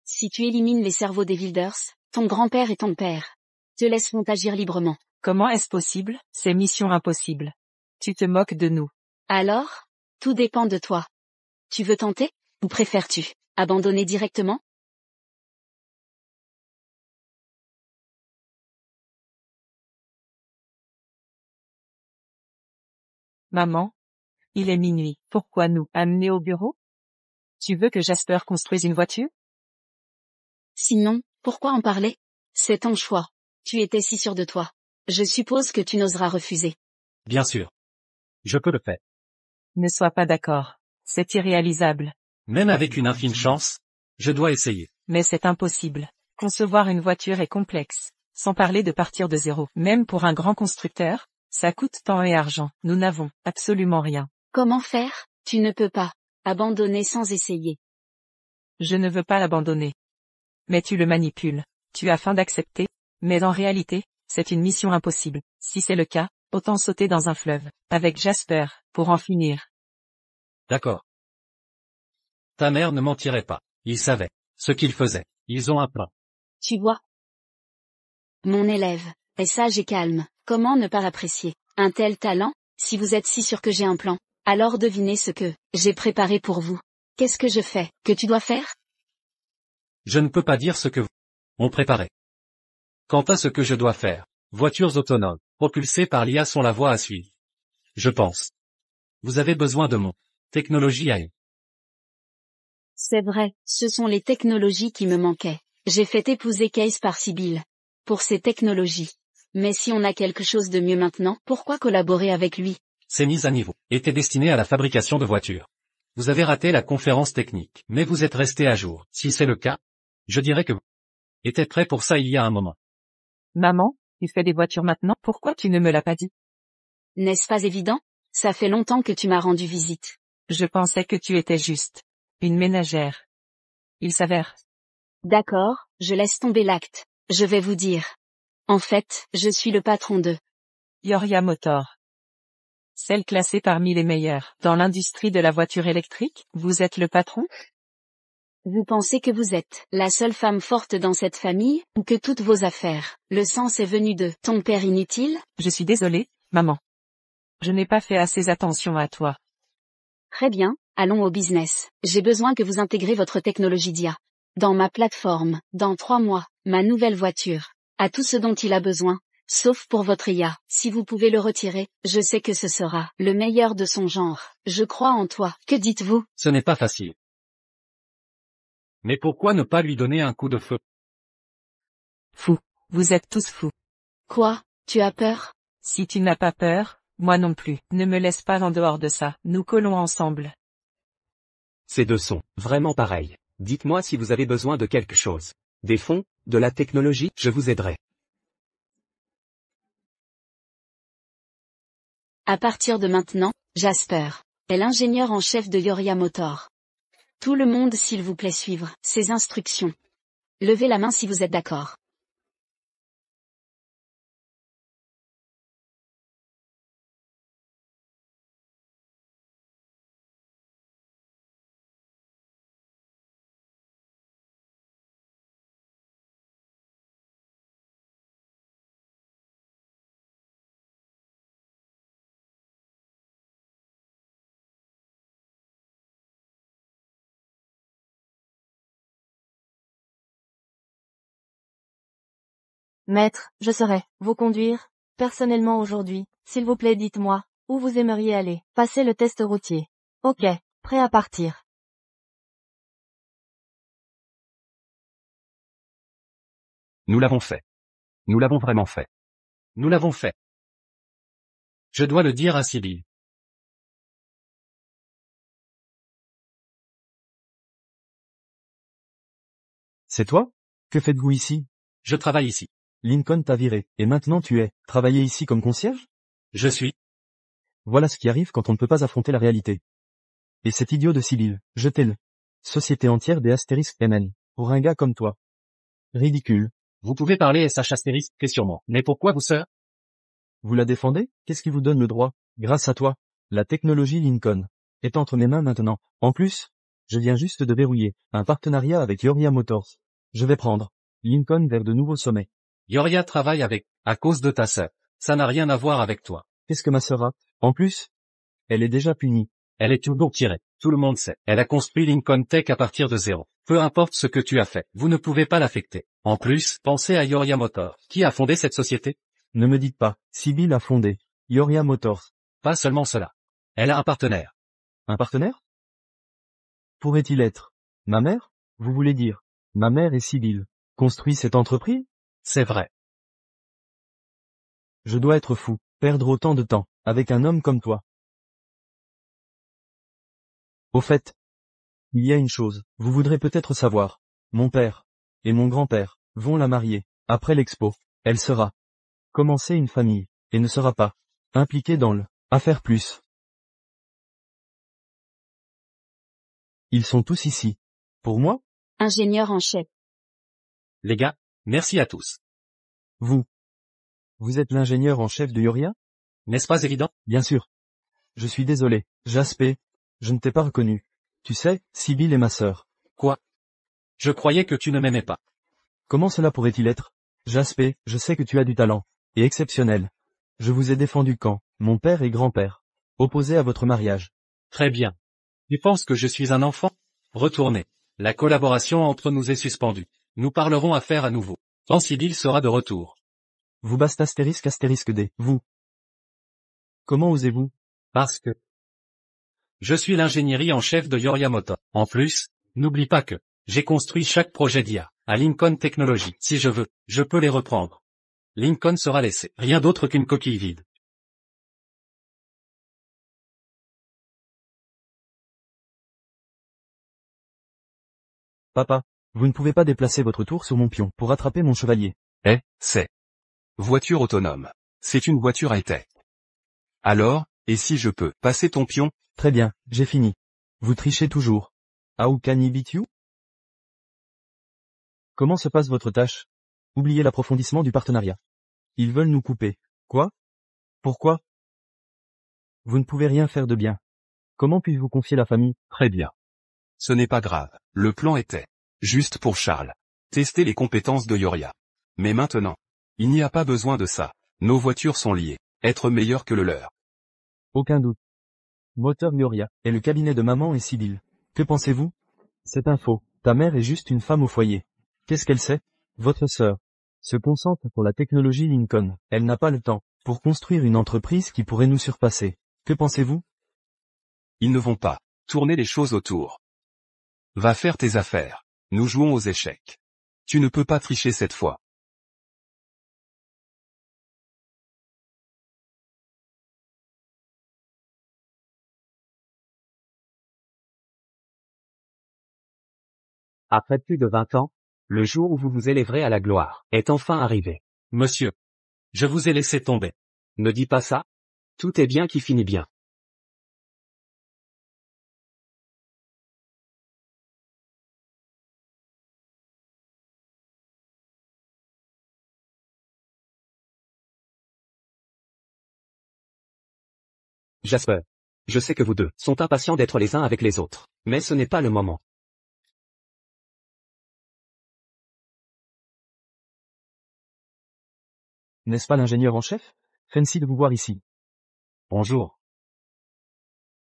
Si tu élimines les cerveaux des Wilders, ton grand-père et ton père te laisseront agir librement. Comment est-ce possible? C'est mission impossible. Tu te moques de nous. Alors, tout dépend de toi. Tu veux tenter, ou préfères-tu abandonner directement? Maman, il est minuit. Pourquoi nous amener au bureau? Tu veux que Jasper construise une voiture? Sinon, pourquoi en parler? C'est ton choix. Tu étais si sûr de toi. Je suppose que tu n'oseras refuser. Bien sûr. Je peux le faire. Ne sois pas d'accord. C'est irréalisable. Même avec une infime chance, je dois essayer. Mais c'est impossible. Concevoir une voiture est complexe. Sans parler de partir de zéro. Même pour un grand constructeur, ça coûte temps et argent. Nous n'avons absolument rien. Comment faire? Tu ne peux pas abandonner sans essayer. Je ne veux pas l'abandonner. Mais tu le manipules. Tu as faim d'accepter, mais en réalité, c'est une mission impossible. Si c'est le cas, autant sauter dans un fleuve, avec Jasper, pour en finir. D'accord. Ta mère ne mentirait pas. Ils savaient ce qu'ils faisaient. Ils ont un plan. Tu vois. Mon élève est sage et calme. Comment ne pas l'apprécier? Un tel talent? Si vous êtes si sûr que j'ai un plan, alors devinez ce que j'ai préparé pour vous. Qu'est-ce que je fais, que tu dois faire? Je ne peux pas dire ce que vous ont préparé. Quant à ce que je dois faire, voitures autonomes, propulsées par l'IA sont la voie à suivre. Je pense. Vous avez besoin de mon technologie AI. C'est vrai, ce sont les technologies qui me manquaient. J'ai fait épouser Case par Sibyl. Pour ces technologies. Mais si on a quelque chose de mieux maintenant, pourquoi collaborer avec lui? Ces mises à niveau étaient destinées à la fabrication de voitures. Vous avez raté la conférence technique, mais vous êtes resté à jour. Si c'est le cas, je dirais que vous étiez prêt pour ça il y a un moment. Maman, tu fais des voitures maintenant? Pourquoi tu ne me l'as pas dit? N'est-ce pas évident? Ça fait longtemps que tu m'as rendu visite. Je pensais que tu étais juste une ménagère. Il s'avère. D'accord, je laisse tomber l'acte. Je vais vous dire. En fait, je suis le patron de Yoria Motor. Celle classée parmi les meilleures dans l'industrie de la voiture électrique, vous êtes le patron? Vous pensez que vous êtes la seule femme forte dans cette famille, ou que toutes vos affaires, le sens est venu de ton père inutile? Je suis désolée, maman. Je n'ai pas fait assez attention à toi. Très bien, allons au business. J'ai besoin que vous intégrez votre technologie d'IA. Dans ma plateforme, dans 3 mois, ma nouvelle voiture a tout ce dont il a besoin, sauf pour votre IA. Si vous pouvez le retirer, je sais que ce sera le meilleur de son genre. Je crois en toi. Que dites-vous? Ce n'est pas facile. Mais pourquoi ne pas lui donner un coup de feu? Fou. Vous êtes tous fous. Quoi? Tu as peur? Si tu n'as pas peur, moi non plus. Ne me laisse pas en dehors de ça. Nous collons ensemble. Ces deux sont vraiment pareils. Dites-moi si vous avez besoin de quelque chose. Des fonds, de la technologie, je vous aiderai. À partir de maintenant, Jasper est l'ingénieur en chef de Yoria Motor. Tout le monde s'il vous plaît suivre ses instructions. Levez la main si vous êtes d'accord. Maître, je serai vous conduire, personnellement aujourd'hui. S'il vous plaît, dites-moi, où vous aimeriez aller. Passez le test routier. Ok, prêt à partir. Nous l'avons fait. Nous l'avons vraiment fait. Nous l'avons fait. Je dois le dire à Sibyl. C'est toi? Que faites-vous ici? Je travaille ici. Lincoln t'a viré, et maintenant tu es, travailler ici comme concierge? Je suis. Voilà ce qui arrive quand on ne peut pas affronter la réalité. Et cet idiot de Sibyl, jetez-le. Société entière des astérisques MN. Pour un gars comme toi. Ridicule. Vous pouvez parler SH astérisque sûrement. Mais pourquoi vous, sœur? Vous la défendez? Qu'est-ce qui vous donne le droit? Grâce à toi. La technologie Lincoln est entre mes mains maintenant. En plus, je viens juste de verrouiller un partenariat avec Yoria Motors. Je vais prendre Lincoln vers de nouveaux sommets. Yoria travaille avec, à cause de ta sœur. Ça n'a rien à voir avec toi. Qu'est-ce que ma sœur a? En plus, elle est déjà punie. Elle est toujours tirée. Tout le monde sait. Elle a construit Lincoln Tech à partir de zéro. Peu importe ce que tu as fait, vous ne pouvez pas l'affecter. En plus, pensez à Yoria Motors. Qui a fondé cette société? Ne me dites pas, Sibyl a fondé Yoria Motors. Pas seulement cela. Elle a un partenaire. Un partenaire? Pourrait-il être ma mère? Vous voulez dire, ma mère et Sibyl construit cette entreprise? C'est vrai. Je dois être fou, perdre autant de temps, avec un homme comme toi. Au fait, il y a une chose, vous voudrez peut-être savoir. Mon père et mon grand-père vont la marier. Après l'expo, elle sera commencer une famille, et ne sera pas impliquée dans le affaire plus. Ils sont tous ici. Pour moi? Ingénieur en chef. Les gars, merci à tous. Vous êtes l'ingénieur en chef de Yoria? N'est-ce pas évident? Bien sûr. Je suis désolé, Jaspé, je ne t'ai pas reconnu. Tu sais, Sibyl est ma sœur. Quoi? Je croyais que tu ne m'aimais pas. Comment cela pourrait-il être? Jaspé, je sais que tu as du talent. Et exceptionnel. Je vous ai défendu quand, mon père et grand-père, opposés à votre mariage. Très bien. Tu penses que je suis un enfant? Retournez. La collaboration entre nous est suspendue. Nous parlerons affaires à nouveau. Quand Sibyl sera de retour. Vous baste astérisque D, vous. Comment osez-vous? Parce que je suis l'ingénierie en chef de Yoria Motors. En plus, n'oublie pas que j'ai construit chaque projet d'IA à Lincoln Technology. Si je veux, je peux les reprendre. Lincoln sera laissé. Rien d'autre qu'une coquille vide. Papa, vous ne pouvez pas déplacer votre tour sur mon pion pour attraper mon chevalier. C'est voiture autonome. C'est une voiture high-tech. Alors, et si je peux passer ton pion? Très bien, j'ai fini. Vous trichez toujours. How can I beat you? Comment se passe votre tâche? Oubliez l'approfondissement du partenariat. Ils veulent nous couper. Quoi? Pourquoi? Vous ne pouvez rien faire de bien. Comment puis-je vous confier la famille? Très bien. Ce n'est pas grave. Le plan était juste pour Charles. Tester les compétences de Yoria. Mais maintenant, il n'y a pas besoin de ça. Nos voitures sont liées. Être meilleures que le leur. Aucun doute. Moteur Yoria est le cabinet de maman et Sibyl. Que pensez-vous? C'est un faux. Ta mère est juste une femme au foyer. Qu'est-ce qu'elle sait? Votre sœur se concentre pour la technologie Lincoln. Elle n'a pas le temps pour construire une entreprise qui pourrait nous surpasser. Que pensez-vous? Ils ne vont pas tourner les choses autour. Va faire tes affaires. Nous jouons aux échecs. Tu ne peux pas tricher cette fois. Après plus de 20 ans, le jour où vous vous élèverez à la gloire est enfin arrivé. Monsieur, je vous ai laissé tomber. Ne dis pas ça. Tout est bien qui finit bien. Jasper. Je sais que vous deux sont impatients d'être les uns avec les autres, mais ce n'est pas le moment. N'est-ce pas l'ingénieur en chef? Fancy de vous voir ici. Bonjour.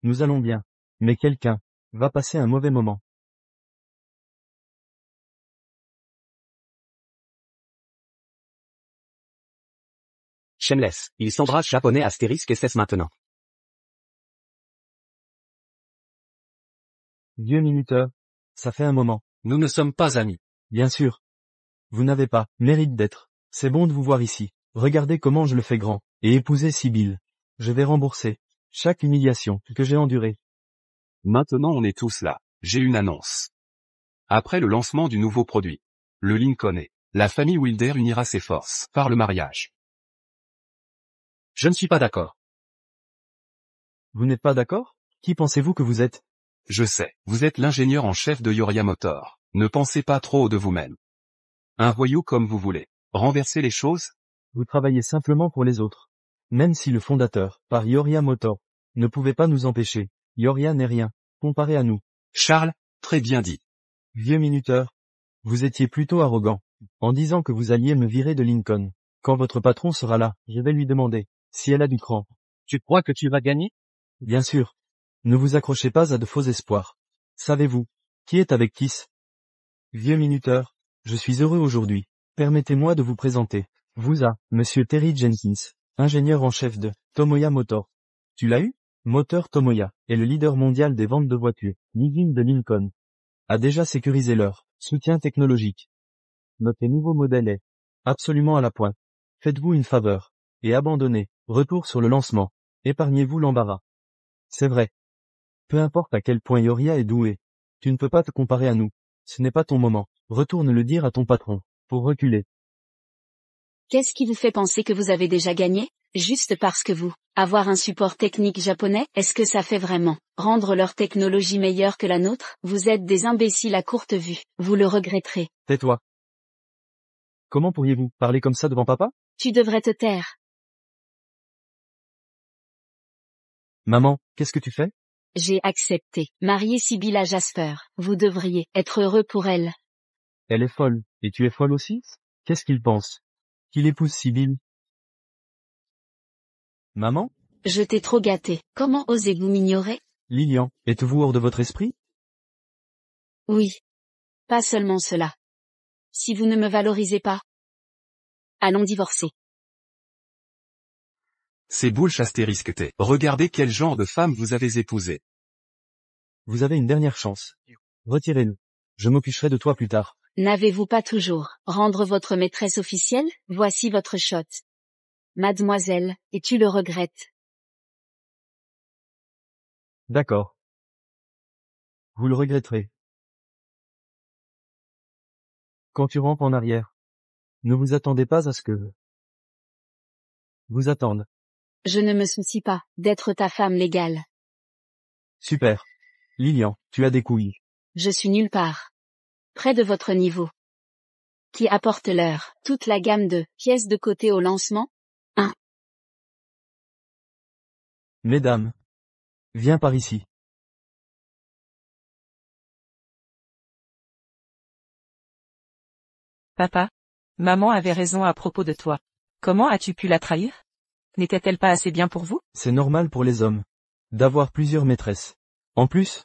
Nous allons bien. Mais quelqu'un va passer un mauvais moment. Shameless, il s'embrasse japonais astérisque SS maintenant. Vieux minuteur. Ça fait un moment. Nous ne sommes pas amis. Bien sûr. Vous n'avez pas mérite d'être. C'est bon de vous voir ici. Regardez comment je le fais grand. Et épouser Sibyl. Je vais rembourser chaque humiliation que j'ai endurée. Maintenant on est tous là. J'ai une annonce. Après le lancement du nouveau produit, le Lincoln et la famille Wilder unira ses forces par le mariage. Je ne suis pas d'accord. Vous n'êtes pas d'accord? Qui pensez-vous que vous êtes? Je sais, vous êtes l'ingénieur en chef de Yoria Motor. Ne pensez pas trop de vous-même. Un voyou comme vous voulez. Renverser les choses? Vous travaillez simplement pour les autres. Même si le fondateur, par Yoria Motor, ne pouvait pas nous empêcher, Yoria n'est rien, comparé à nous. Charles, très bien dit. Vieux minuteur. Vous étiez plutôt arrogant, en disant que vous alliez me virer de Lincoln. Quand votre patron sera là, je vais lui demander si elle a du cran. Tu crois que tu vas gagner? Bien sûr. Ne vous accrochez pas à de faux espoirs. Savez-vous qui est avec Kiss? Vieux minuteur, je suis heureux aujourd'hui. Permettez-moi de vous présenter. Vous à Monsieur Terry Jenkins, ingénieur en chef de Tomoya Motor. Tu l'as eu? Moteur Tomoya est le leader mondial des ventes de voitures. L'usine de Lincoln a déjà sécurisé leur soutien technologique. Notre nouveau modèle est absolument à la pointe. Faites-vous une faveur et abandonnez. Retour sur le lancement. Épargnez-vous l'embarras. C'est vrai. Peu importe à quel point Yoria est doué. Tu ne peux pas te comparer à nous. Ce n'est pas ton moment. Retourne le dire à ton patron. Pour reculer. Qu'est-ce qui vous fait penser que vous avez déjà gagné? Juste parce que vous, avoir un support technique japonais, est-ce que ça fait vraiment rendre leur technologie meilleure que la nôtre? Vous êtes des imbéciles à courte vue. Vous le regretterez. Tais-toi. Comment pourriez-vous parler comme ça devant papa? Tu devrais te taire. Maman, qu'est-ce que tu fais? J'ai accepté. Marier Sibylla Jasper. Vous devriez être heureux pour elle. Elle est folle. Et tu es folle aussi? Qu'est-ce qu'il pense? Qu'il épouse Sibylle? Maman? Je t'ai trop gâté. Comment osez-vous m'ignorer? Lilian, êtes-vous hors de votre esprit? Oui. Pas seulement cela. Si vous ne me valorisez pas, allons divorcer. C'est bullsh astérisque T. Regardez quel genre de femme vous avez épousé. Vous avez une dernière chance. Retirez-le. Je m'occuperai de toi plus tard. N'avez-vous pas toujours rendre votre maîtresse officielle? Voici votre shot. Mademoiselle, et tu le regrettes. D'accord. Vous le regretterez. Quand tu rampes en arrière, ne vous attendez pas à ce que vous attende. Je ne me soucie pas d'être ta femme légale. Super. Lilian, tu as des couilles. Je suis nulle part. Près de votre niveau. Qui apporte leur toute la gamme de pièces de côté au lancement? 1. Mesdames. Viens par ici. Papa, maman avait raison à propos de toi. Comment as-tu pu la trahir? N'était-elle pas assez bien pour vous? C'est normal pour les hommes d'avoir plusieurs maîtresses. En plus,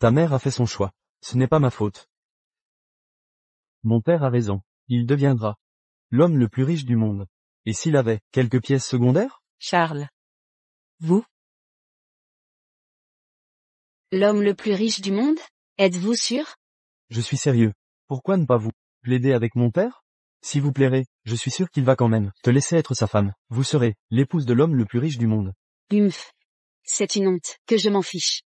ta mère a fait son choix. Ce n'est pas ma faute. Mon père a raison. Il deviendra l'homme le plus riche du monde. Et s'il avait quelques pièces secondaires? Charles. Vous? L'homme le plus riche du monde? Êtes-vous sûr? Je suis sérieux. Pourquoi ne pas vous plaider avec mon père? Si vous plairez, je suis sûr qu'il va quand même te laisser être sa femme. Vous serez l'épouse de l'homme le plus riche du monde. Humph. C'est une honte, que je m'en fiche.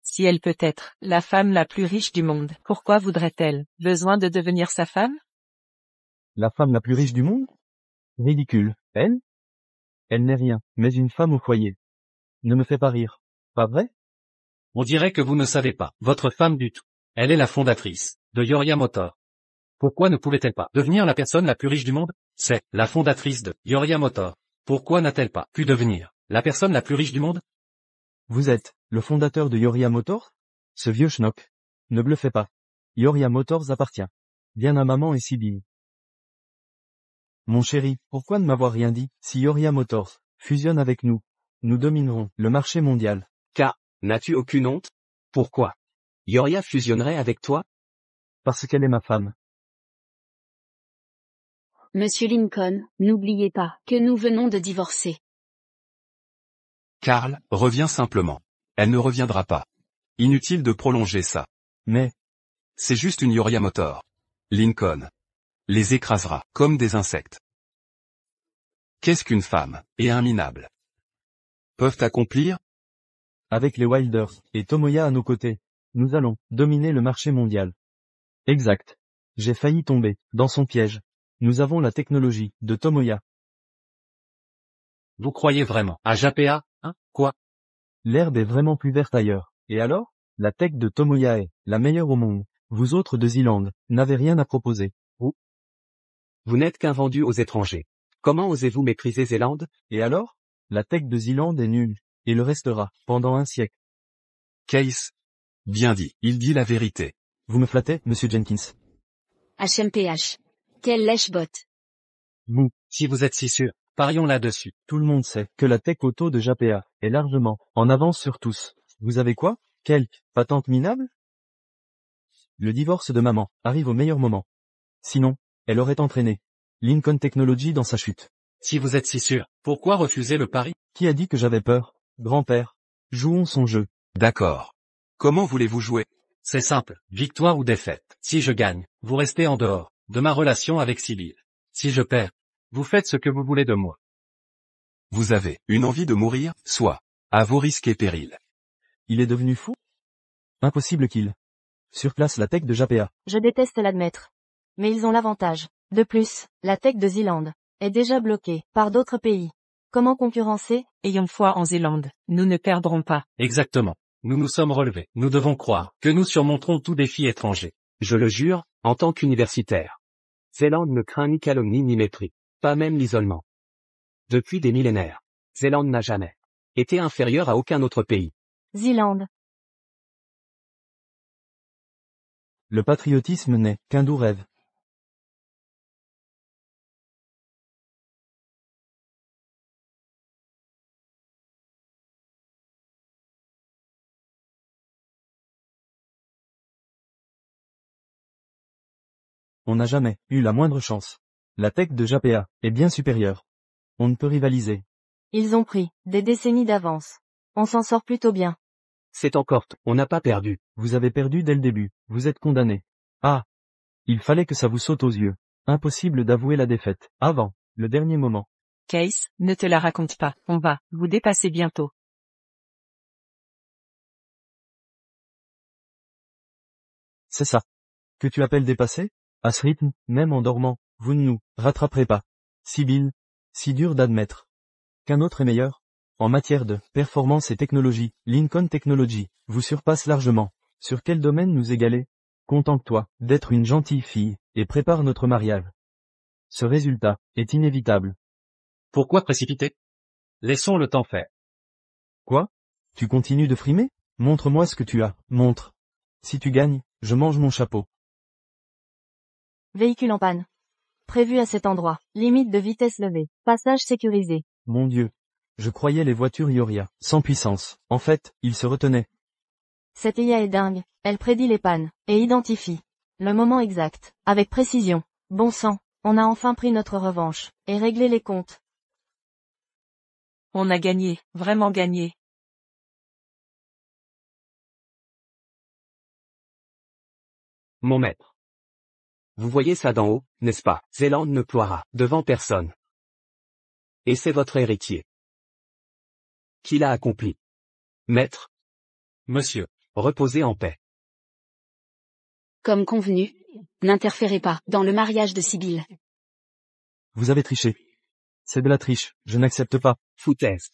Si elle peut être la femme la plus riche du monde, pourquoi voudrait-elle besoin de devenir sa femme? La femme la plus riche du monde? Ridicule. Elle? Elle n'est rien, mais une femme au foyer. Ne me fais pas rire. Pas vrai? On dirait que vous ne savez pas votre femme du tout. Elle est la fondatrice de Yoria Motor. Pourquoi ne pouvait-elle pas devenir la personne la plus riche du monde? C'est la fondatrice de Yoria Motor. Pourquoi n'a-t-elle pas pu devenir la personne la plus riche du monde? Vous êtes le fondateur de Yoria Motors? Ce vieux schnock. Ne bluffez pas. Yoria Motors appartient bien à maman et Sibylle. Mon chéri, pourquoi ne m'avoir rien dit? Si Yoria Motors fusionne avec nous, nous dominerons le marché mondial. N'as-tu aucune honte? Pourquoi? Yoria fusionnerait avec toi? Parce qu'elle est ma femme. Monsieur Lincoln, n'oubliez pas que nous venons de divorcer. Karl, reviens simplement. Elle ne reviendra pas. Inutile de prolonger ça. Mais, C'est juste une Yoria Motor. Lincoln les écrasera, comme des insectes. Qu'est-ce qu'une femme, et un minable? peuvent accomplir? Avec les Wilders, et Tomoya à nos côtés, nous allons dominer le marché mondial. Exact. J'ai failli tomber dans son piège. Nous avons la technologie de Tomoya. Vous croyez vraiment à JPA, hein? Quoi? L'herbe est vraiment plus verte ailleurs. Et alors? La tech de Tomoya est la meilleure au monde. Vous autres de Zealand, n'avez rien à proposer. Vous n'êtes qu'un vendu aux étrangers. Comment osez-vous mépriser Zealand? Et alors? La tech de Zealand est nulle. Et le restera, pendant un siècle. Case. Bien dit, il dit la vérité. Vous me flattez, monsieur Jenkins. HMPH. Quel lèche-bot. Mou. Si vous êtes si sûr, parions là-dessus. Tout le monde sait que la tech auto de JPA est largement en avance sur tous. Vous avez quoi? Quelque patente minable? Le divorce de maman arrive au meilleur moment. Sinon, elle aurait entraîné Lincoln Technology dans sa chute. Si vous êtes si sûr, pourquoi refuser le pari? Qui a dit que j'avais peur? Grand-père. Jouons son jeu. D'accord. Comment voulez-vous jouer? C'est simple, victoire ou défaite. Si je gagne, vous restez en dehors de ma relation avec Sibyl. Si je perds, vous faites ce que vous voulez de moi. Vous avez une envie de mourir, soit à vos risques et périls. Il est devenu fou? Impossible qu'il surclasse la tech de JPA. Je déteste l'admettre. Mais ils ont l'avantage. De plus, la tech de Zealand est déjà bloquée par d'autres pays. Comment concurrencer? Ayons foi en Zélande. Nous ne perdrons pas. Exactement. Nous nous sommes relevés. Nous devons croire que nous surmonterons tout défi étranger. Je le jure, en tant qu'universitaire. Zealand ne craint ni calomnie ni mépris. Pas même l'isolement. Depuis des millénaires, Zealand n'a jamais été inférieur à aucun autre pays. Zealand. Le patriotisme n'est qu'un doux rêve. On n'a jamais eu la moindre chance. La tech de JPA est bien supérieure. On ne peut rivaliser. Ils ont pris des décennies d'avance. On s'en sort plutôt bien. C'est encore on n'a pas perdu. Vous avez perdu dès le début. Vous êtes condamné. Ah! Il fallait que ça vous saute aux yeux. Impossible d'avouer la défaite. Avant le dernier moment. Case, ne te la raconte pas. On va vous dépasser bientôt. C'est ça. Que tu appelles dépasser? À ce rythme, même en dormant, vous ne nous rattraperez pas. Sibyl, si dur d'admettre qu'un autre est meilleur. En matière de performance et technologie, Lincoln Technology vous surpasse largement. Sur quel domaine nous égaler? Contente-toi d'être une gentille fille, et prépare notre mariage. Ce résultat est inévitable. Pourquoi précipiter? Laissons le temps faire. Quoi? Tu continues de frimer? Montre-moi ce que tu as. Montre. Si tu gagnes, je mange mon chapeau. Véhicule en panne. Prévu à cet endroit. Limite de vitesse levée. Passage sécurisé. Mon Dieu. Je croyais les voitures Ioria, sans puissance. En fait, ils se retenaient. Cette IA est dingue. Elle prédit les pannes, et identifie le moment exact, avec précision. Bon sang, on a enfin pris notre revanche, et réglé les comptes. On a gagné, vraiment gagné. Mon maître. Vous voyez ça d'en haut, n'est-ce pas? Zealand ne ploiera devant personne. Et c'est votre héritier qui l'a accompli. Maître. Monsieur. Reposez en paix. Comme convenu, n'interférez pas dans le mariage de Sibyl. Vous avez triché. C'est de la triche, je n'accepte pas. Foutaise.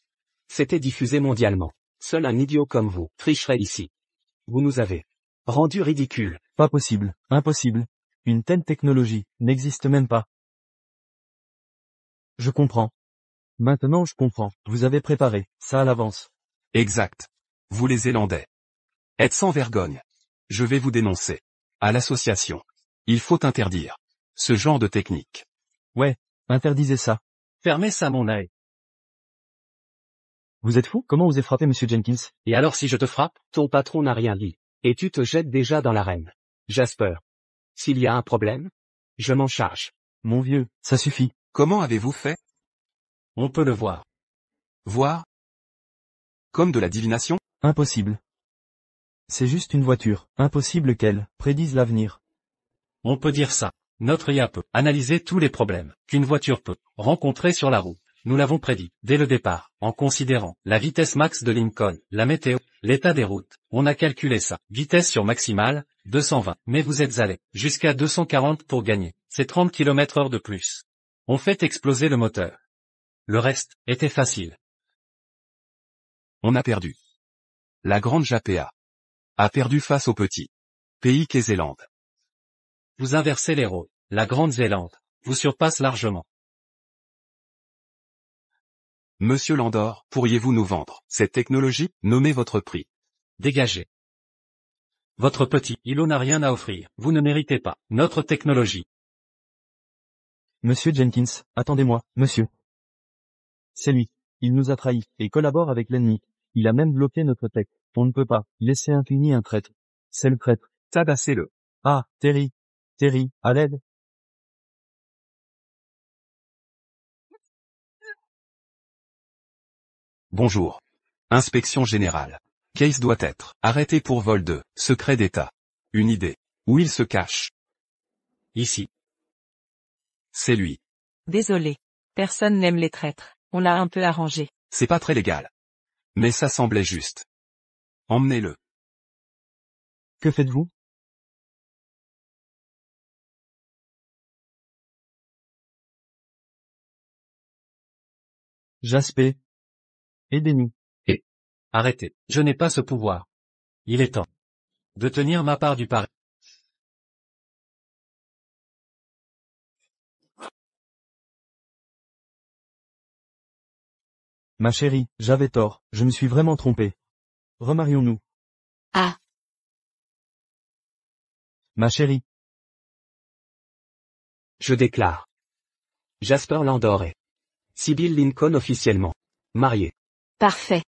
C'était diffusé mondialement. Seul un idiot comme vous tricherait ici. Vous nous avez rendu ridicules. Pas possible, impossible. Une telle technologie n'existe même pas. Je comprends. Maintenant je comprends. Vous avez préparé ça à l'avance. Exact. Vous les Zélandais êtes sans vergogne. Je vais vous dénoncer à l'association. Il faut interdire ce genre de technique. Ouais, interdisez ça. Fermez ça mon œil. Vous êtes fou? Comment osez frapper monsieur Jenkins? Et alors si je te frappe? Ton patron n'a rien dit. Et tu te jettes déjà dans l'arène. Jasper. S'il y a un problème, je m'en charge. Mon vieux, ça suffit. Comment avez-vous fait? On peut le voir. Voir? Comme de la divination? Impossible. C'est juste une voiture. Impossible qu'elle prédise l'avenir. On peut dire ça. Notre IA peut analyser tous les problèmes qu'une voiture peut rencontrer sur la route. Nous l'avons prédit, dès le départ, en considérant la vitesse max de Lincoln, la météo, l'état des routes. On a calculé ça. Vitesse sur maximale, 220. Mais vous êtes allé jusqu'à 240 pour gagner. C'est 30 km/h de plus. On fait exploser le moteur. Le reste était facile. On a perdu. La grande Japéa a perdu face au petit pays qu'est Zélande. Vous inversez les rôles. La Grande-Zélande vous surpasse largement. Monsieur Landor, pourriez-vous nous vendre cette technologie? Nommez votre prix. Dégagez. Votre petit îlot n'a rien à offrir. Vous ne méritez pas notre technologie. Monsieur Jenkins, attendez-moi, monsieur. C'est lui. Il nous a trahis, et collabore avec l'ennemi. Il a même bloqué notre tech. On ne peut pas laisser impuni un traître. C'est le traître. Tabassez-le. Ah, Terry. Terry, à l'aide. Bonjour. Inspection générale. Case doit être arrêté pour vol de secret d'État. Une idée. Où il se cache? Ici. C'est lui. Désolé. Personne n'aime les traîtres. On l'a un peu arrangé. C'est pas très légal. Mais ça semblait juste. Emmenez-le. Que faites-vous? Jasper. Aidez-nous. Arrêtez. Je n'ai pas ce pouvoir. Il est temps de tenir ma part du pari. Ma chérie, j'avais tort, je me suis vraiment trompé. Remarions-nous. Ah, Ma chérie. Je déclare. Jasper Landor et Sybil Lincoln officiellement mariés. parfait.